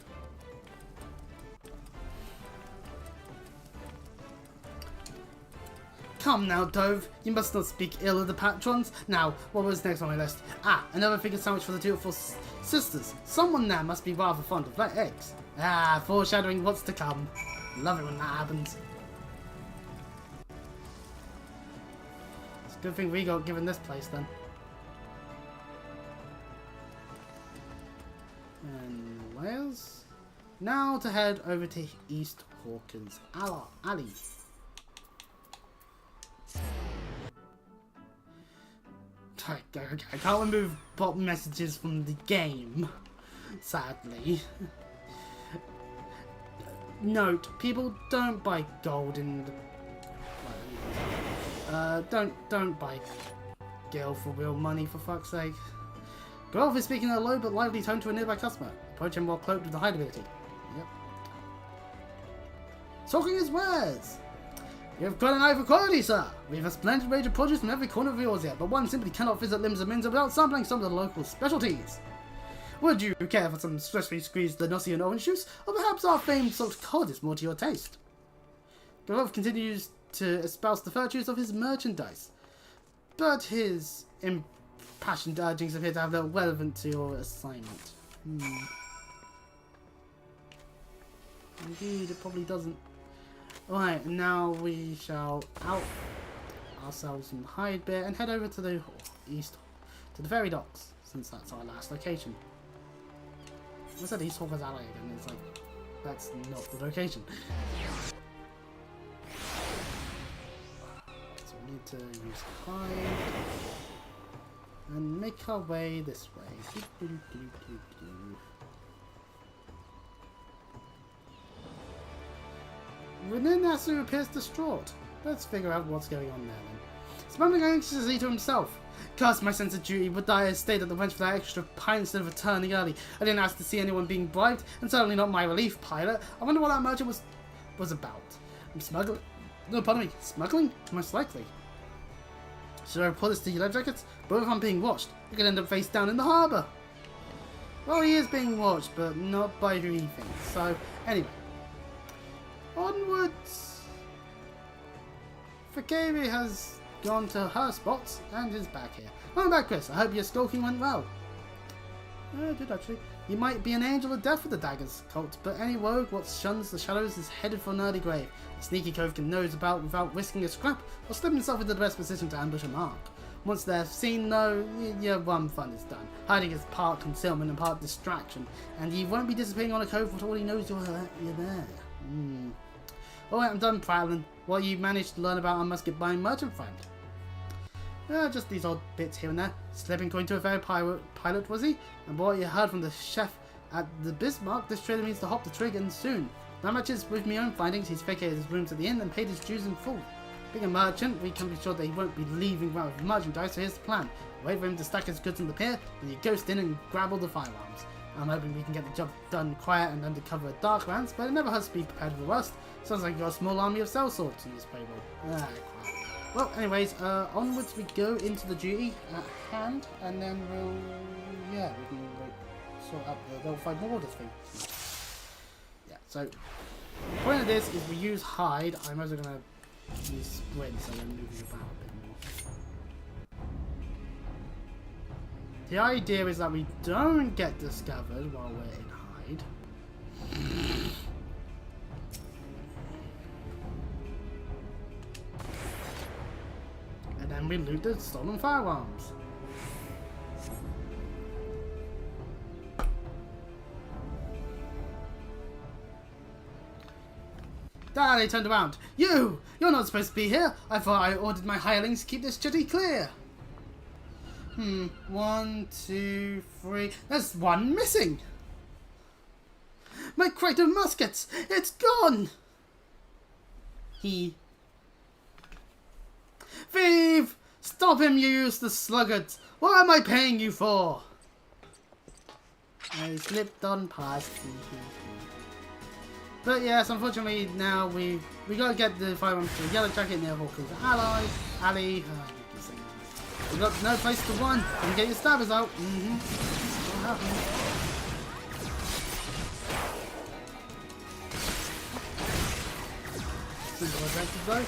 Come now, Dove. You must not speak ill of the patrons. Now, what was next on my list? Ah, another figure sandwich for the beautiful sisters. Someone there must be rather fond of their eggs. Ah, foreshadowing what's to come. Love it when that happens. It's a good thing we got given this place then. And Wales. Now to head over to East Hawkins Alley. Okay, I can't remove bot messages from the game, sadly. Note, people don't buy gold in the... don't buy gil for real money, for fuck's sake. Grolf is speaking in a low but lively tone to a nearby customer. Approach him while cloaked with the hide ability. Yep. Talking his wares! You've got an eye for quality, sir! We have a splendid range of produce from every corner of yours here, but one simply cannot visit Limbs and Minza without sampling some of the local specialties. Would you care for some freshly squeezed Nossi and orange juice, or perhaps our famed salt cod is more to your taste? Gorov continues to espouse the virtues of his merchandise, but his impassioned urgings appear to have little relevance to your assignment. Indeed, it probably doesn't. Right, now we shall out ourselves some hide bit and head over to the east, to the Ferry Docks, since that's our last location. I said East Hawkers Alley again, it's like, that's not the location. So we need to use hide and make our way this way. Nasu appears distraught. Let's figure out what's going on there then. Smuggling anxiously to himself. Curse my sense of duty, would I have stayed at the wench for that extra pint instead of returning early? I didn't ask to see anyone being bribed, and certainly not my relief pilot. I wonder what that merchant was about. I'm smuggling? No, pardon me. Smuggling? Most likely. Should I report this to your life jackets? But if I'm being watched, I could end up face down in the harbour. Well, he is being watched, but not by who he thinks. So, anyway. Onwards! Fakiri has gone to her spots and is back here. Welcome back, Chris. I hope your stalking went well. I did actually. You might be an angel of death with the daggers, Colt, but any rogue what shuns the shadows is headed for an early grave. A sneaky cove can nose about without risking a scrap, or slip himself into the best position to ambush a mark. Once they're seen, though, your one fun is done. Hiding is part concealment and part distraction, and he won't be disappearing on a cove for all he knows you're there. Alright, I'm done prattling. What you managed to learn about our musket buying merchant friend? Just these odd bits here and there. Slipping according to a very pilot, was he? And what you heard from the chef at the Bismarck, this trader means to hop the trig and soon. That matches with my own findings. He's vacated his rooms at the inn and paid his dues in full. Being a merchant, we can be sure that he won't be leaving without merchandise, so here's the plan. Wait for him to stack his goods on the pier, then you ghost in and grab all the firearms. I'm hoping we can get the job done quiet and undercover at Darklands, but it never hurts to be prepared for the worst. Sounds like you've got a small army of cell swords in this payroll. Well, anyways, onwards we go into the duty at hand, and then we can sort out the level 5 orders thing. Yeah, so the point of this is we use hide. I'm also going to use sprint, so we're moving about a bit more. The idea is that we don't get discovered while we're in hide. And then we loot the stolen firearms. They turned around. You're not supposed to be here. I thought I ordered my hirelings to keep this jetty clear. 1, 2, 3. There's one missing. My crate of muskets. It's gone. Thief! Stop him, you useless sluggards! What am I paying you for? I slipped on past. But yes, unfortunately now we gotta get the firearms to the yellow jacket near Hawker's allies. We got no place to run. And get your stabbers out. What happened? Simple objective though.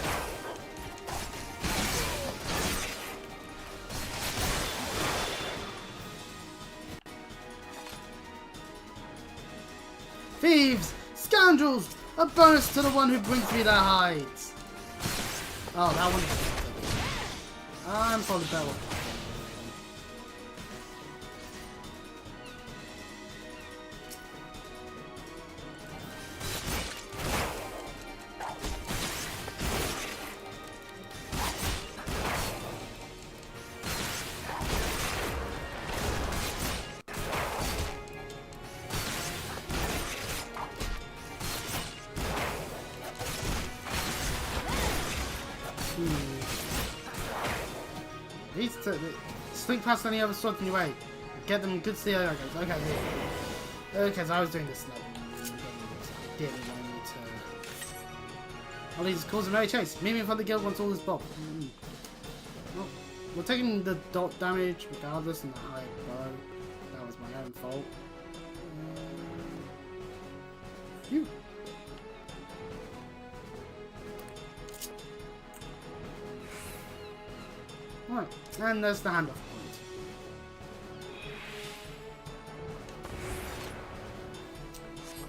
Thieves! Scoundrels! A bonus to the one who brings me their hides! Oh, that one. I'm probably better. These two, slink past any other swords in your way. Get them good CO. Okay, okay, so I was doing this like didn't want me to. All these cause a merry chase. Meet me in front of the guild once all is bob. Well, we're taking the dot damage regardless and the high blow. That was my own fault. Phew. Right, and there's the handoff point.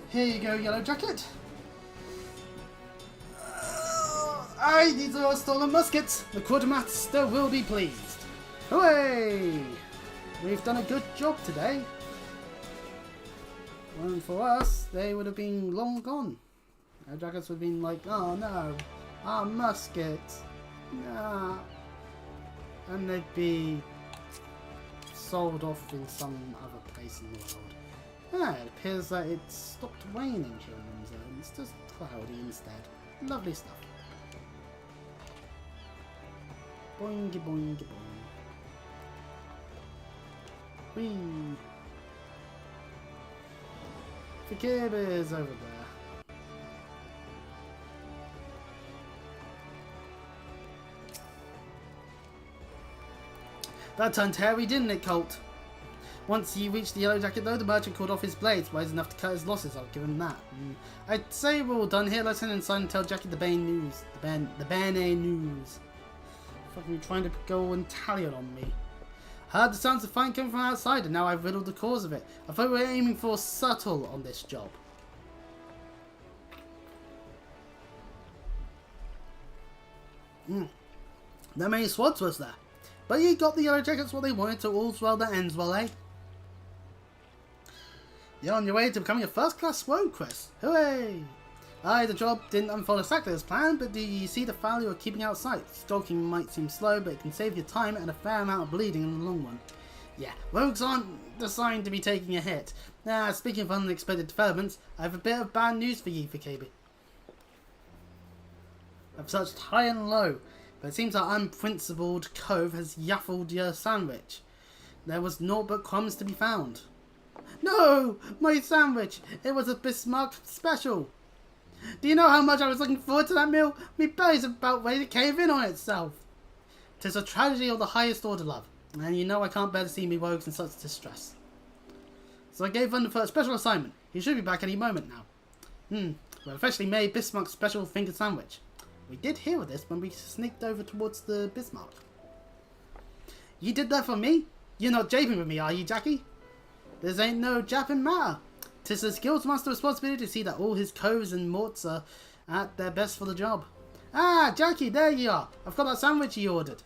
Here you go, Yellow Jacket. Aye, these are all stolen muskets. The quartermaster will be pleased. Hooray! We've done a good job today. And for us, they would have been long gone. Our jackets would have been like, oh no, our muskets. Nah. And they'd be sold off in some other place in the world. Yeah, it appears that it stopped raining here in Windsor. It's just cloudy instead. Lovely stuff. Boingy boingy boing. Whee! The cab is over there. That turned hairy, didn't it, Colt? Once you reached the Yellow Jacket, though, the merchant called off his blades, wise enough to cut his losses. I'll give him that. I'd say we're all done here. Let's head inside and tell Jackie the Bane news. The Bane news. Fucking trying to go Italian on me. Heard the sounds of fighting coming from outside, and now I've riddled the cause of it. I thought we were aiming for subtle on this job. Not many swads was there. But you got the Yellow Jackets what they wanted, so all's well that ends well, eh? You're on your way to becoming a first-class sword, Chris. Hooray! Aye, the job didn't unfold exactly as planned, but do you see the value of keeping out of sight? Stalking might seem slow, but it can save you time and a fair amount of bleeding in the long run. Yeah, rogues aren't designed to be taking a hit. Speaking of unexpected developments, I have a bit of bad news for you, Fakabi. I've searched high and low, but it seems our unprincipled cove has yaffled your sandwich. There was naught but crumbs to be found. No! My sandwich! It was a Bismarck special! Do you know how much I was looking forward to that meal? Me belly's about ready to cave in on itself. 'Tis a tragedy of the highest order, love, and you know I can't bear to see me rogues in such distress. So I gave Thunderfoot a special assignment. He should be back any moment now. We've officially made Bismarck's special finger sandwich. We did hear of this when we sneaked over towards the Bismarck. You did that for me? You're not japing with me, are you, Jackie? This ain't no japping matter. 'Tis his guildmaster's responsibility to see that all his coves and morts are at their best for the job. Ah, Jackie, there you are. I've got that sandwich you ordered.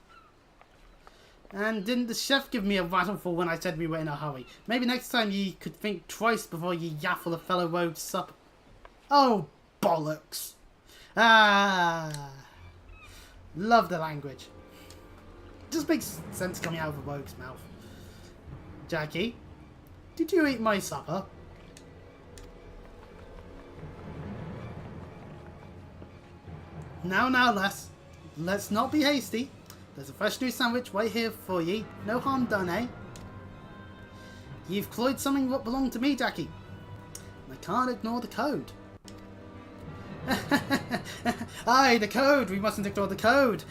And didn't the chef give me a rattleful when I said we were in a hurry? Maybe next time you could think twice before you yaffle a fellow rogue's supper. Oh, bollocks. Ah. Love the language. Just makes sense coming out of a rogue's mouth. Jackie, did you eat my supper? Now, let's not be hasty. There's a fresh new sandwich right here for ye. No harm done, eh? You've cloyed something what belonged to me, Jackie. And I can't ignore the code. Aye, the code. We mustn't ignore the code.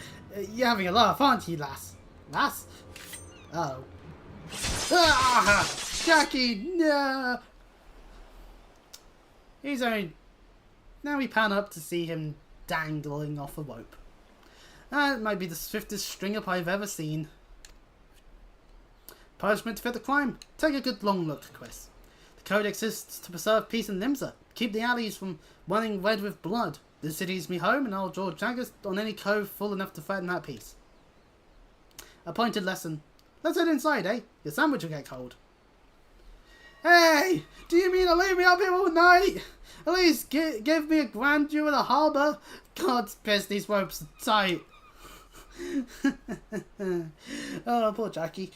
You're having a laugh, aren't you, lass? Lass? Oh. Ah! Jackie, no! He's only... Now we pan up to see him dangling off a rope. That might be the swiftest string-up I've ever seen. Punishment to fit the crime. Take a good long look, Chris. The code exists to preserve peace in Limsa. Keep the alleys from running red with blood. The city's me home, and I'll draw daggers on any cove full enough to threaten that peace. A pointed lesson. Let's head inside, eh? Your sandwich will get cold. Hey! Do you mean to leave me up here all night? At least give me a grandeur in the harbour. God's piss, these ropes are tight. Oh, poor Jackie.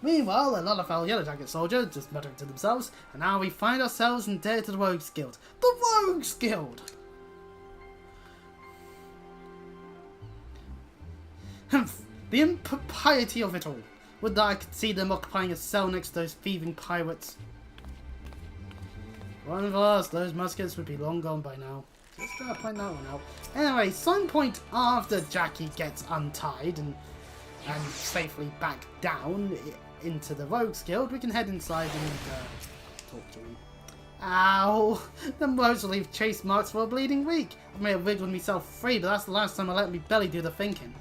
Meanwhile, a lot of our Yellow Jacket soldiers just muttering to themselves, and now we find ourselves indebted to the Rogues Guild. The Rogues Guild! Humph! The impropriety of it all. Would that I could see them occupying a cell next to those thieving pirates. One of us, those muskets would be long gone by now. Just gotta point that one out. Anyway, some point after Jackie gets untied and safely back down into the Rogues Guild, we can head inside and talk to him. Ow! Them rogues will leave chase marks for a bleeding week. I may have wiggled myself free, but that's the last time I let me belly do the thinking.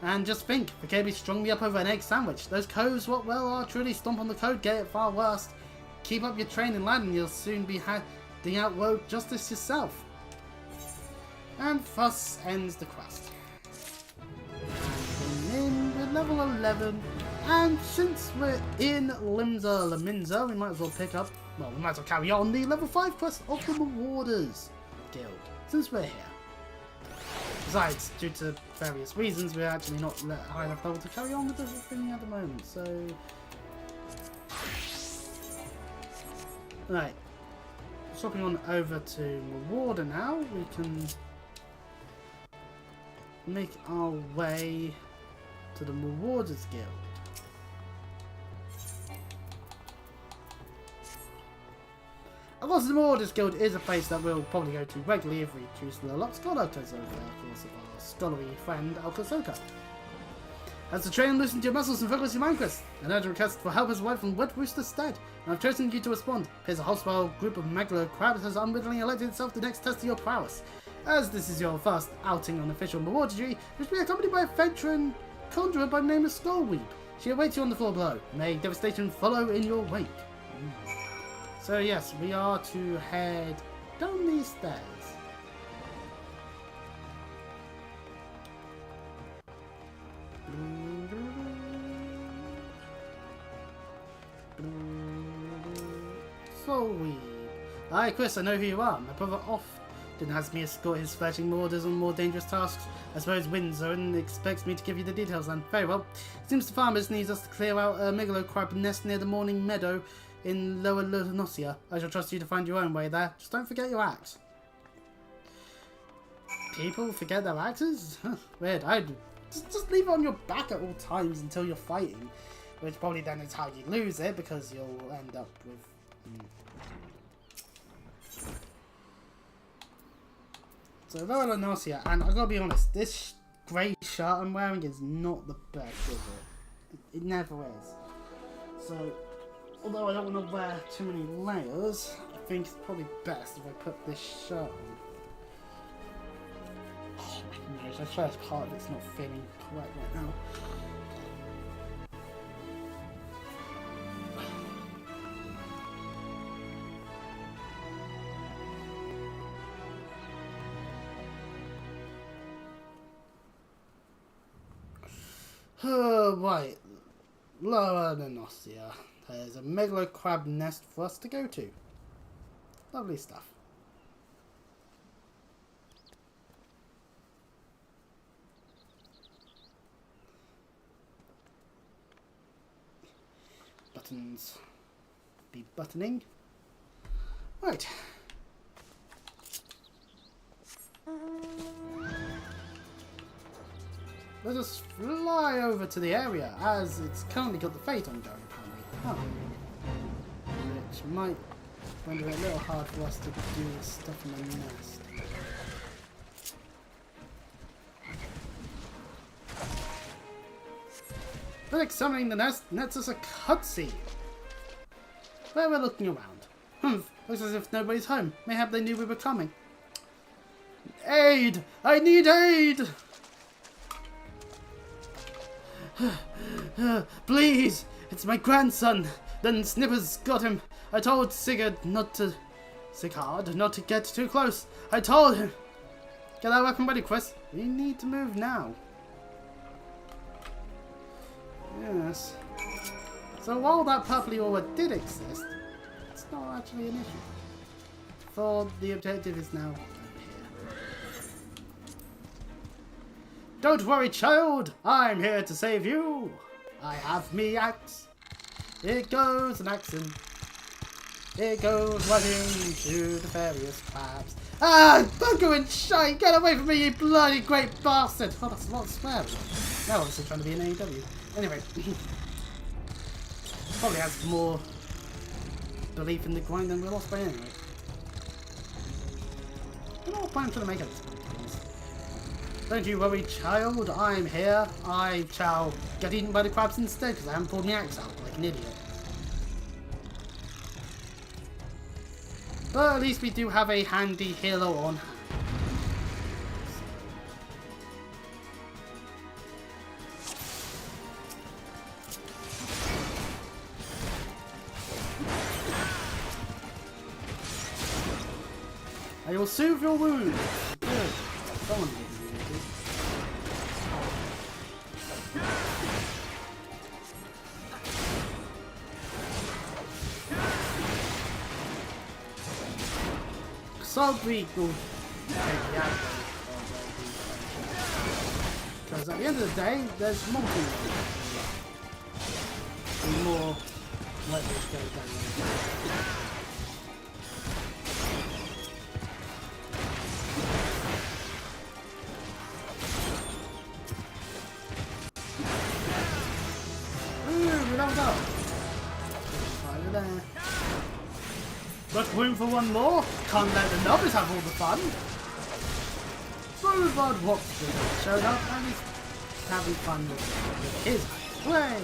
And just think, Fakabi strung me up over an egg sandwich. Those coves, what well are truly stomp on the code, get it far worse. Keep up your training, lad, and you'll soon be handing out rogue justice yourself. And thus ends the quest. And we're in level 11, and since we're in Laminza, we might as well pick up, well, we might as well carry on the level 5 quest of the Marauders Guild, since we're here. Besides, due to various reasons, we're actually not high enough level to carry on with the thing at the moment, so... Right. Swapping on over to Marauder now, we can make our way to the Marauders Guild. Of course, the Marauders Guild is a place that we'll probably go to regularly if we choose to level up Scholar, because of course, our scholarly friend Alkasoka. As the train loosened your muscles and focus your mind, Chris, an urgent request for help has arrived from Wet Rooster Stead, and I've chosen you to respond. Here's a hostile group of megalo crabs has unwittingly elected itself the next test of your prowess. As this is your first outing on official Milwaukee, you should be accompanied by a veteran conjurer by the name of Skullweep. She awaits you on the floor below. May devastation follow in your wake. So yes, we are to head down these stairs. Skullweep. Hi Chris, I know who you are. My brother often has me escort his fledgling orders on more dangerous tasks. I suppose Windzone expects me to give you the details then. Very well. It seems the farmers needs us to clear out a megalo crab nest near the morning meadow in Lower Lunosia. I shall trust you to find your own way there. Just don't forget your axe. People forget their axes? Huh, weird. I'd just leave it on your back at all times until you're fighting. Which probably then is how you lose it, because you'll end up with... So Lower Lunosia, and I gotta be honest, this grey shirt I'm wearing is not the best, is it? It never is. So, although I don't want to wear too many layers, I think it's probably best if I put this shirt on. Oh my gosh, I swear this part of it's not feeling correct right now. Right, Lower Lunosia. There's a megalo crab nest for us to go to. Lovely stuff. Buttons be buttoning. Right. Let us fly over to the area, as it's currently got the fate ongoing, apparently. Oh. Which might render it a little hard for us to do this stuff in the nest. But examining the nest nets us a cutscene. Where we're looking around. Looks as if nobody's home. Mayhap they knew we were coming. Aid! I need aid! Please! It's my grandson! Then Snippers got him. I told Sigurd not to get too close. I told him! Get that weapon ready, Chris. We need to move now. Yes. So while that purpley aura did exist, it's not actually an issue. For the objective is now... Don't worry, child! I'm here to save you! I have me axe. It goes an axing. It goes running to the various crabs. Ah! Bugger and shite! Get away from me, you bloody great bastard! Oh, that's a lot of swearing. Now obviously trying to be an AEW. Anyway. Probably has more belief in the grind than Will Ospreay anyway. I don't know what I'm trying to make of this. Don't you worry, child. I'm here. I shall get eaten by the crabs instead because I haven't pulled my axe out like an idiot. But at least we do have a handy healer on hand. I will soothe your wounds. Good. Someone will be wounded. So we will take the out because at the end of the day, there's multiple and more likely to go down. Got room for one more? Can't let the novice have all the fun. Boulevard Watson showed up and he's having fun with his play.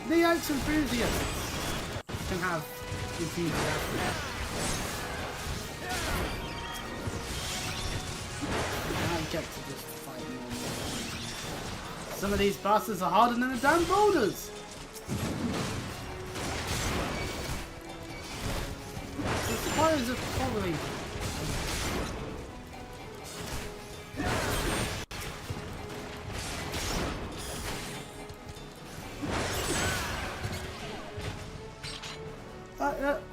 The axe enthusiasts can have enthusiasm. get to just fight more. Some of these bastards are harder than the damn boulders. The spiders are probably...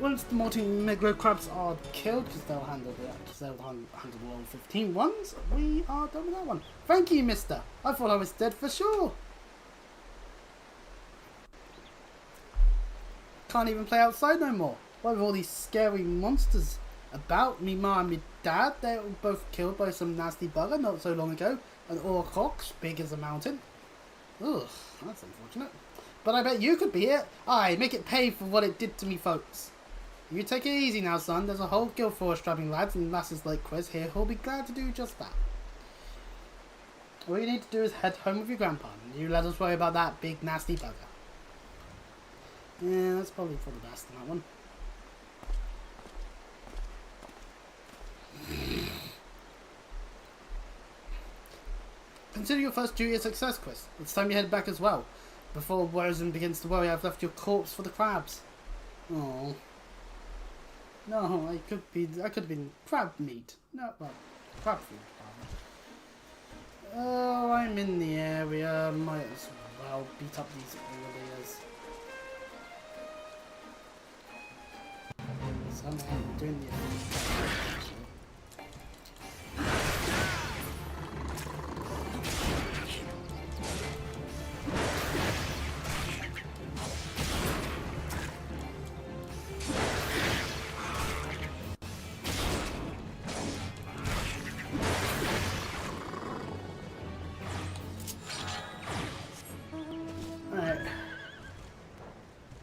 once the multi-megalo crabs are killed, because they'll handle all 15 ones, we are done with that one. Thank you, mister. I thought I was dead for sure. Can't even play outside no more. Why with all these scary monsters about? Me ma and me dad, they were both killed by some nasty bugger not so long ago. An orc big as a mountain. Ugh, that's unfortunate. But I bet you could be it. Aye, make it pay for what it did to me folks. You take it easy now, son. There's a whole guild full of strapping lads and lasses like Quiz here who'll be glad to do just that. All you need to do is head home with your grandpa, and you let us worry about that big nasty bugger. Yeah, that's probably for the best in that one. Consider your first duty a success, Quiz. It's time you head back as well. Before Wozen begins to worry, I've left your corpse for the crabs. Oh. No, I could have been crab meat. No, well, crab food. Oh, I'm in the area. Might as well beat up these earliers. Somehow I'm doing the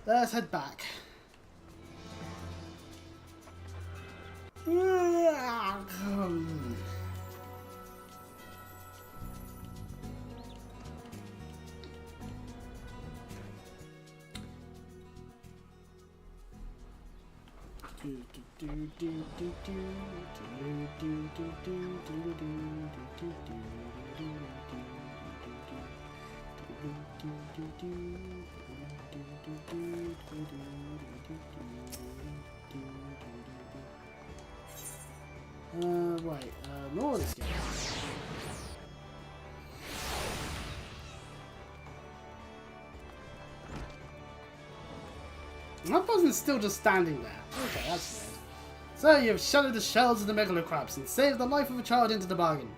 let's head back. More of this game. That person's still just standing there. Okay, that's weird. So you've shattered the shells of the megalo crabs and saved the life of a child into the bargain.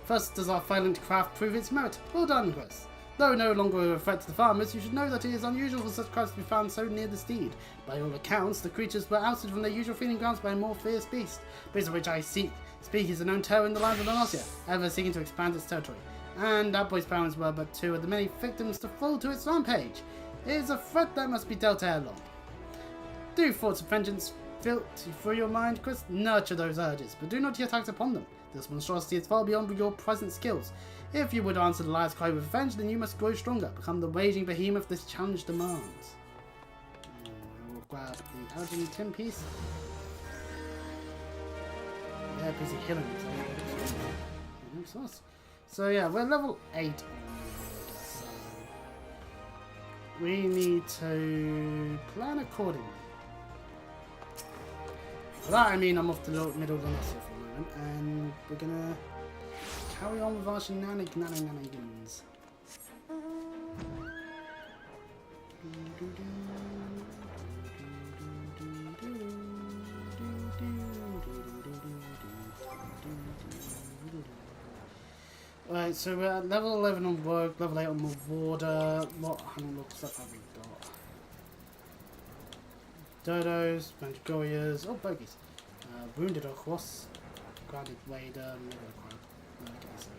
First does our violent craft prove its merit. Well done, Chris. Though no longer a threat to the farmers, you should know that it is unusual for such crabs to be found so near the steed. By all accounts, the creatures were ousted from their usual feeding grounds by a more fierce beast, beast of which I speak is a known terror in the land of Denosia, ever seeking to expand its territory. And that boy's parents were but two of the many victims to fall to its rampage. It is a threat that must be dealt ere long. Do thoughts of vengeance filter through your mind, Chris? Nurture those urges, but do not yet act upon them. This monstrosity is far beyond your present skills. If you would answer the last cry with revenge, then you must grow stronger, become the raging behemoth this challenge demands. We'll grab the Elgin tin piece. They're busy healing themselves. So yeah, we're level 8 on so we need to plan accordingly. For that I mean I'm off to the middle of the mess for a moment, and we're gonna carry on with our shenanigans. Right, so we're at level 11 on work, level 8 on the water. What stuff have we got? Dodos, Mandragorias, oh bogies. Wounded Ochos, Grounded Wader, okay, so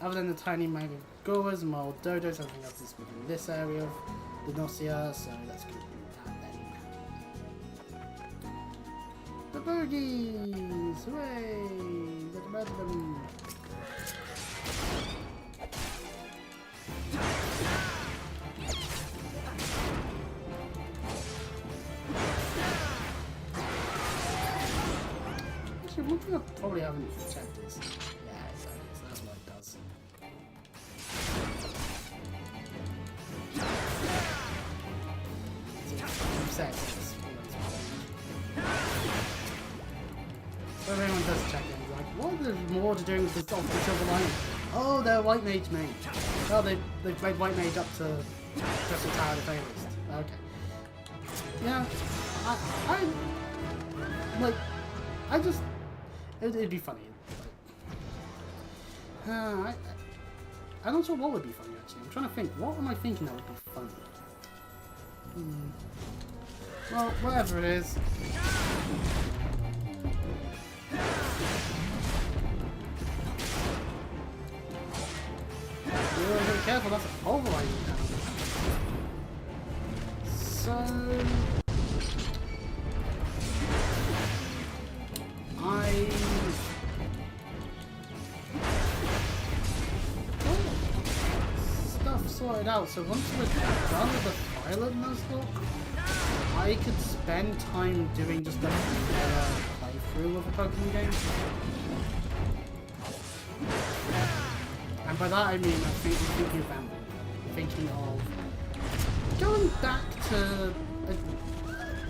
other than the tiny Mandragoras and mild Dodos, everything else is within this area of Denosia, so let's go through that then. The bogies! Hooray! Get about them! Actually, one thing I probably haven't checked is what they're doing with the silver lining. Oh, they're white mage mage. Oh, they've played white mage up to Crystal Tower at the very least. Okay. Yeah, I just, it'd be funny. Like, I'm not sure what would be funny actually. I'm trying to think. What am I thinking that would be funny? Well, whatever it is. Be careful, that's overriding now. So stuff sorted out, so once we're done with the pilot Nuzlocke, I could spend time doing just a playthrough of a Pokemon game. And by that I mean I'm thinking of Amber. Thinking of going back to a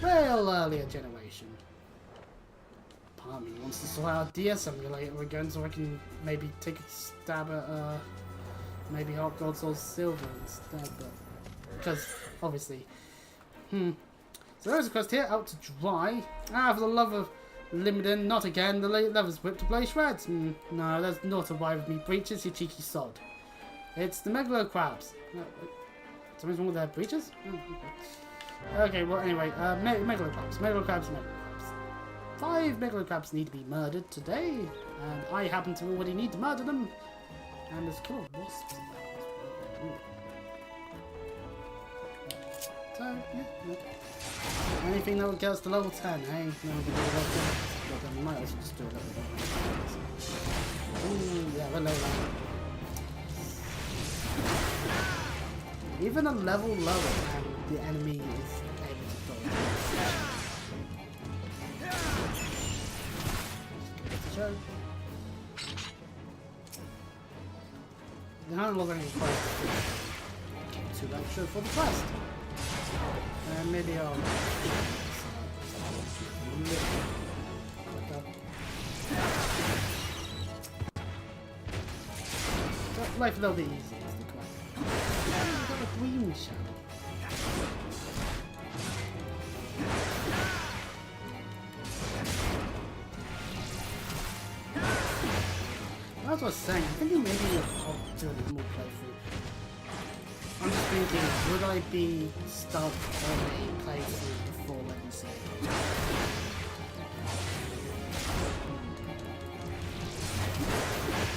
real earlier generation. Part of me wants to sort out DS emulator again so I can maybe take a stab at maybe Heart Gold Soul Silver instead, but because obviously so there's a quest here, out to dry. Ah, for the love of Limited, not again, the leather's whipped to play shreds. No, that's not a why with me breeches, you cheeky sod. It's the Megalo Crabs. Something's wrong with their breeches? Okay, well anyway, Megalo Crabs, Megalo Crabs, Megalo Crabs. 5 Megalo Crabs need to be murdered today, and I happen to already need to murder them. And there's killer wasps in there. So, yeah. Anything that would get us to level 10, eh? No, we can do level 10. Well, then we might as well just do a little bit. Ooh, yeah, we're low level. Even a level lower, and the enemy is able to dodge. Show. They're not looking quite too extra for the quest. And maybe I'll life a little bit easier is the quest. We've got a green shadow. That's what I was saying. I'm thinking maybe I'll do a little more playthrough. I'm just thinking, would I be stuck on a playthrough before level 6?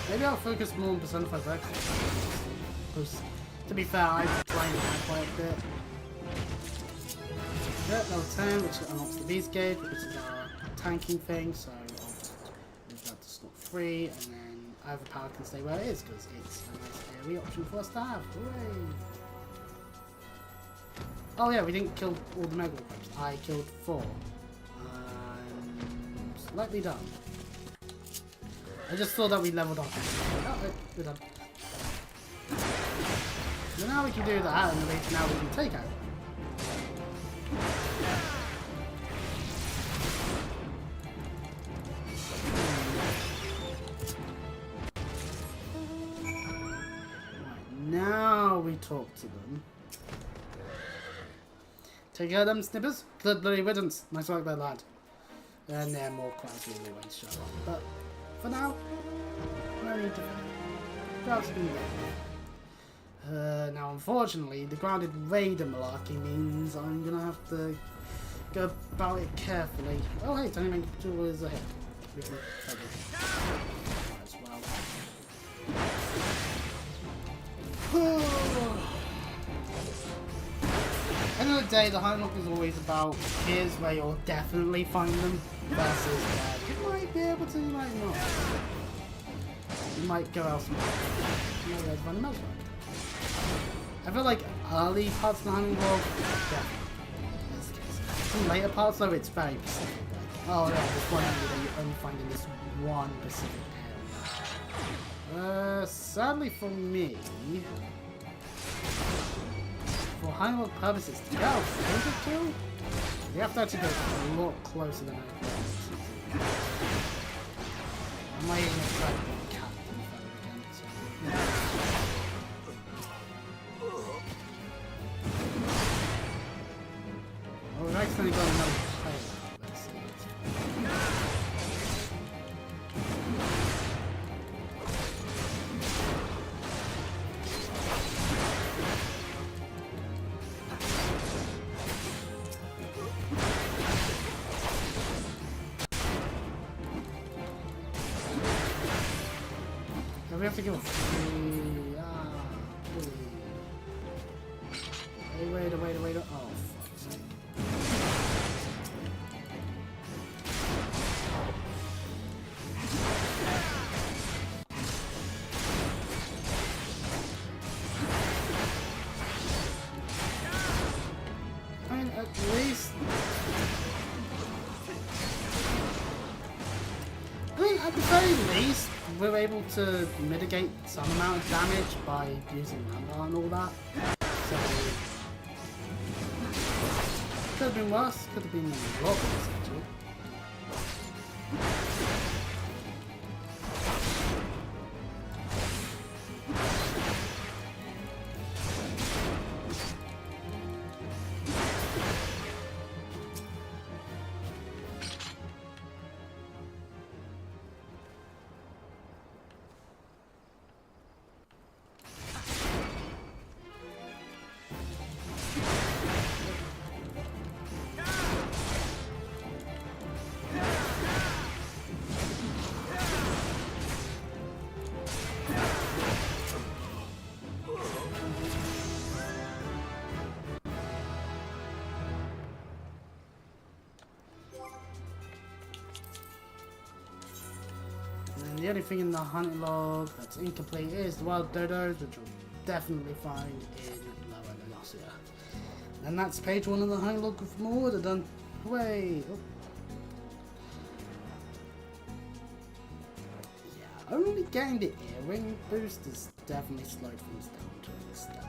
Maybe I'll focus more on personified Rex. Because, to be fair, I've trained that quite a bit. Yeah, level 10, which unlocks the Beast Gauge, which is our tanking thing, so I'll move that to slot 3, and then Overpower can stay where it is, because it's a nice airy option for us to have. Hooray! Oh yeah, we didn't kill all the Megalo Crabs. I killed 4. Slightly done. I just thought that we leveled up. Oh, wait, we're done. So now we can do that, and at least now we can take out. Now we talk to them. Take care of them, Snippers. Good bloody riddance. Nice work there, lad. And there are more crowds will always show up. But for now, no need to crowds have been there. Now unfortunately, the grounded raider malarkey means I'm gonna have to go about it carefully. Oh hey, Tony Mankill is ahead. We can take it as well. End of the day, the Highlock is always about here's where you'll definitely find them versus you might be able to, you might not. You might go elsewhere. You might be able to find them elsewhere. I feel like early parts of the hunting world, yeah. Some later parts though, it's very specific. Like, oh yeah, there's one area that you only find in this one specific area. Sadly for me, for high-level purposes, to get a physical kill, you have to actually go a lot closer than I thought. I might even have tried to cat again, so yeah. Oh, we've actually got another player out, let's see. We have to go free. Wait. Oh, fuck's sake. I mean, at least... at the very least, we're able to mitigate some amount of damage by using mana and all that. So, could have been worse, could have been a lot worse actually. And the only thing in the hunting log that's incomplete is the wild dodos, which you'll definitely find in Lower Velocia. And that's page 1 of the hunting log with more order done. Hooray! Oh. Yeah, only getting the earring boost is definitely slowed things down to an extent.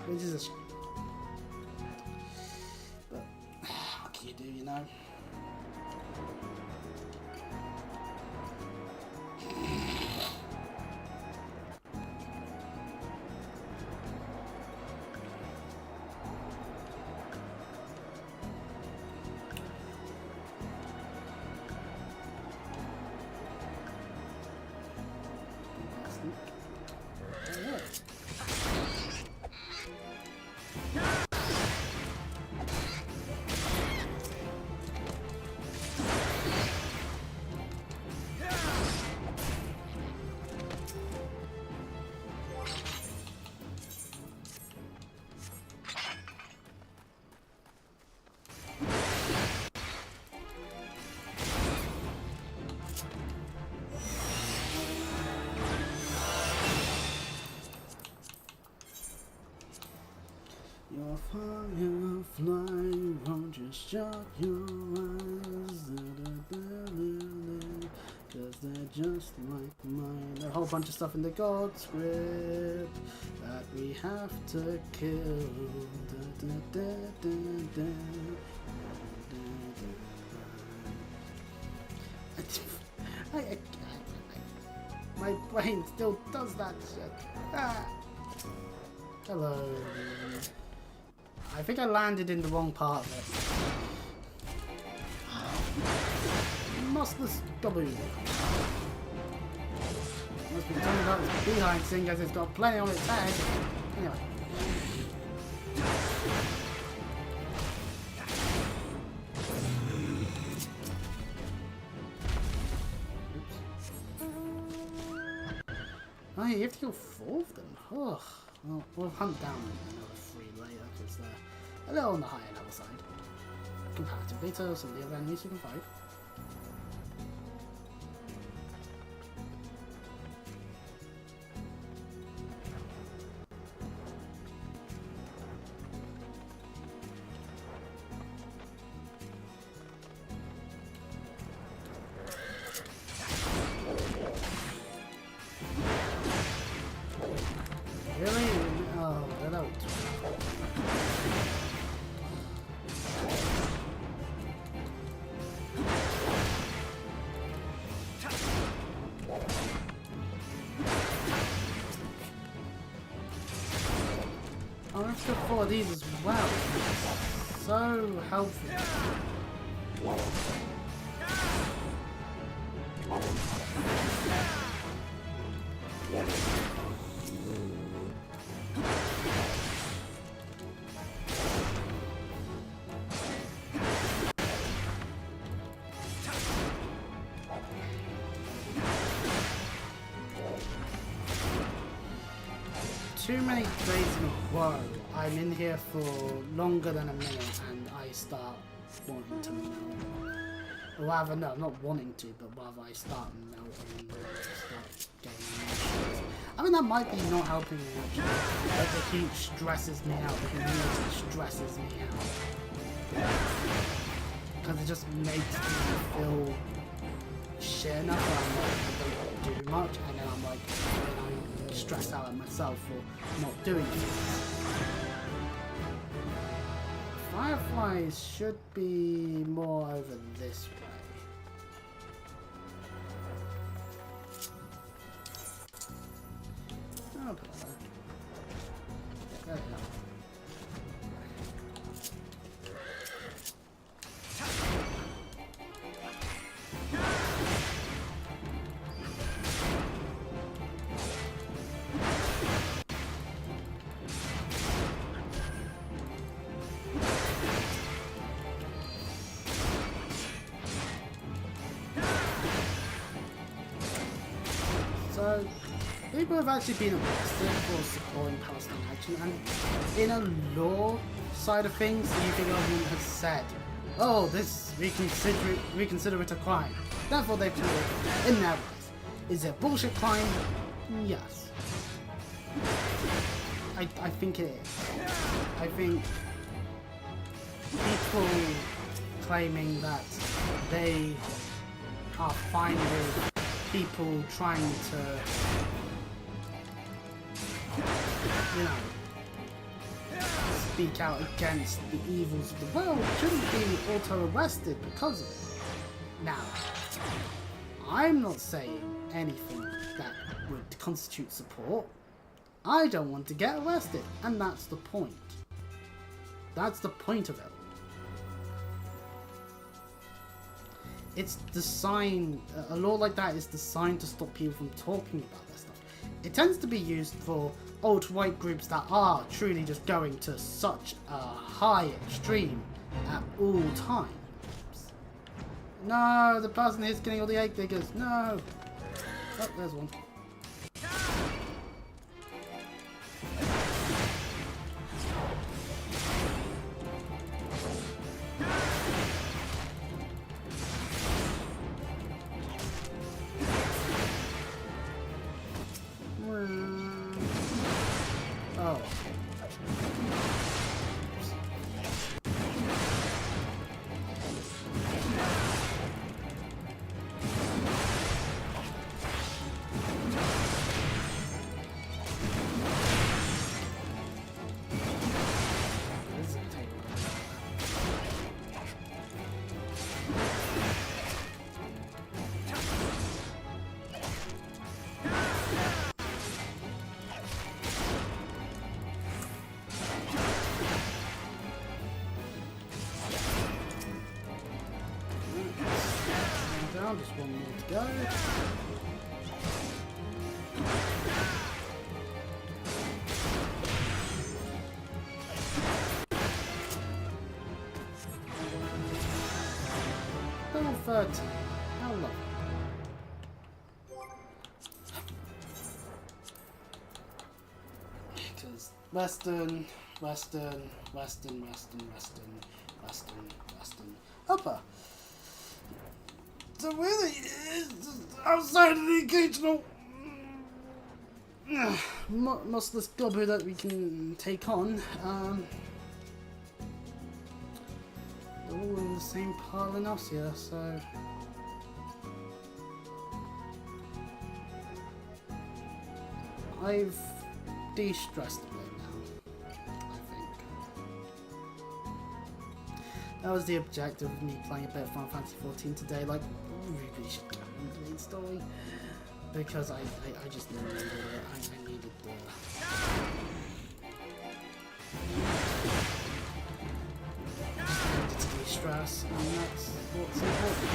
Which is a shame. But what can you do, you know? Your firefly won't just shut your eyes, cause they're just like mine. There's a whole bunch of stuff in the God script that we have to kill. My brain still does that shit. Ah. Hello. I think I landed in the wrong part of it. Muscless W. Must be talking about its behind thing as it's got plenty on its head. Anyway. Oh, you have to kill 4 of them. Ugh. Well, we'll hunt down another 3 later because they're a little on the higher level side comparatively to some of the other enemies you can fight. Really? Oh, that out. extra 4 of these as well. So helpful. Too many days in a row, I'm in here for longer than a minute and I start wanting to melt. Or rather, no, not wanting to, but rather I start melting and start getting nauseous. I mean, that might be not helping me actually, but the heat stresses me out, the humidity stresses me out. Because it just makes me feel shit enough that I'm like, I don't do much, and then I'm like, stressed out at myself for not doing things. Fireflies should be more over this way. Oh, there we go. So, people have actually been arrested for supporting Palestine action, and in a law side of things, the UK government has said, oh, this, we consider it a crime. Therefore, they've told it in their eyes. Is it a bullshit crime? Yes. I think it is. I think people claiming that they are fine with people trying to, you know, speak out against the evils of the world shouldn't be auto-arrested because of it. Now, I'm not saying anything that would constitute support. I don't want to get arrested, and that's the point. That's the point of it. It's designed, a law like that is designed to stop people from talking about that stuff. It tends to be used for alt-right groups that are truly just going to such a high extreme at all times. No, the person here's getting all the egg diggers. No. Oh, there's one. Oh. Down, just one more to go. Level 30. How lovely. Because Western, upper. So really, outside of the occasional muscless gobber that we can take on, they're all in the same pile in us here, so I've de-stressed a bit now, I think. That was the objective of me playing a bit of Final Fantasy 14 today, like, really should get into the main story, because I just needed it, I needed the... stress, and that's what's important.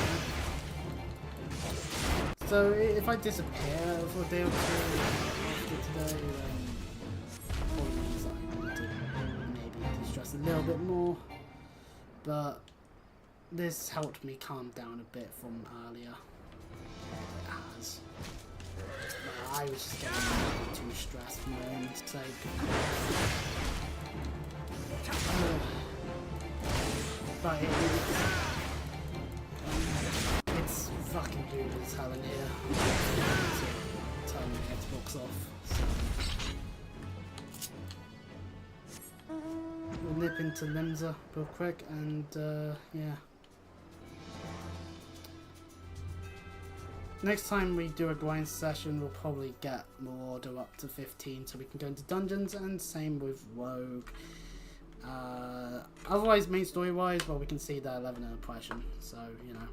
So if I disappear for a day or two after today, then probably means I need to maybe de-stress a little bit more. But this helped me calm down a bit from earlier. It has. I was just getting too stressed for my own sake. But it's fucking weird as hell in here to turn the Xbox off. So we'll nip into Limsa real quick and yeah. Next time we do a grind session, we'll probably get more order up to 15 so we can go into dungeons, and same with Rogue. Otherwise, main story wise, well, we can see the 11 impression, so you know.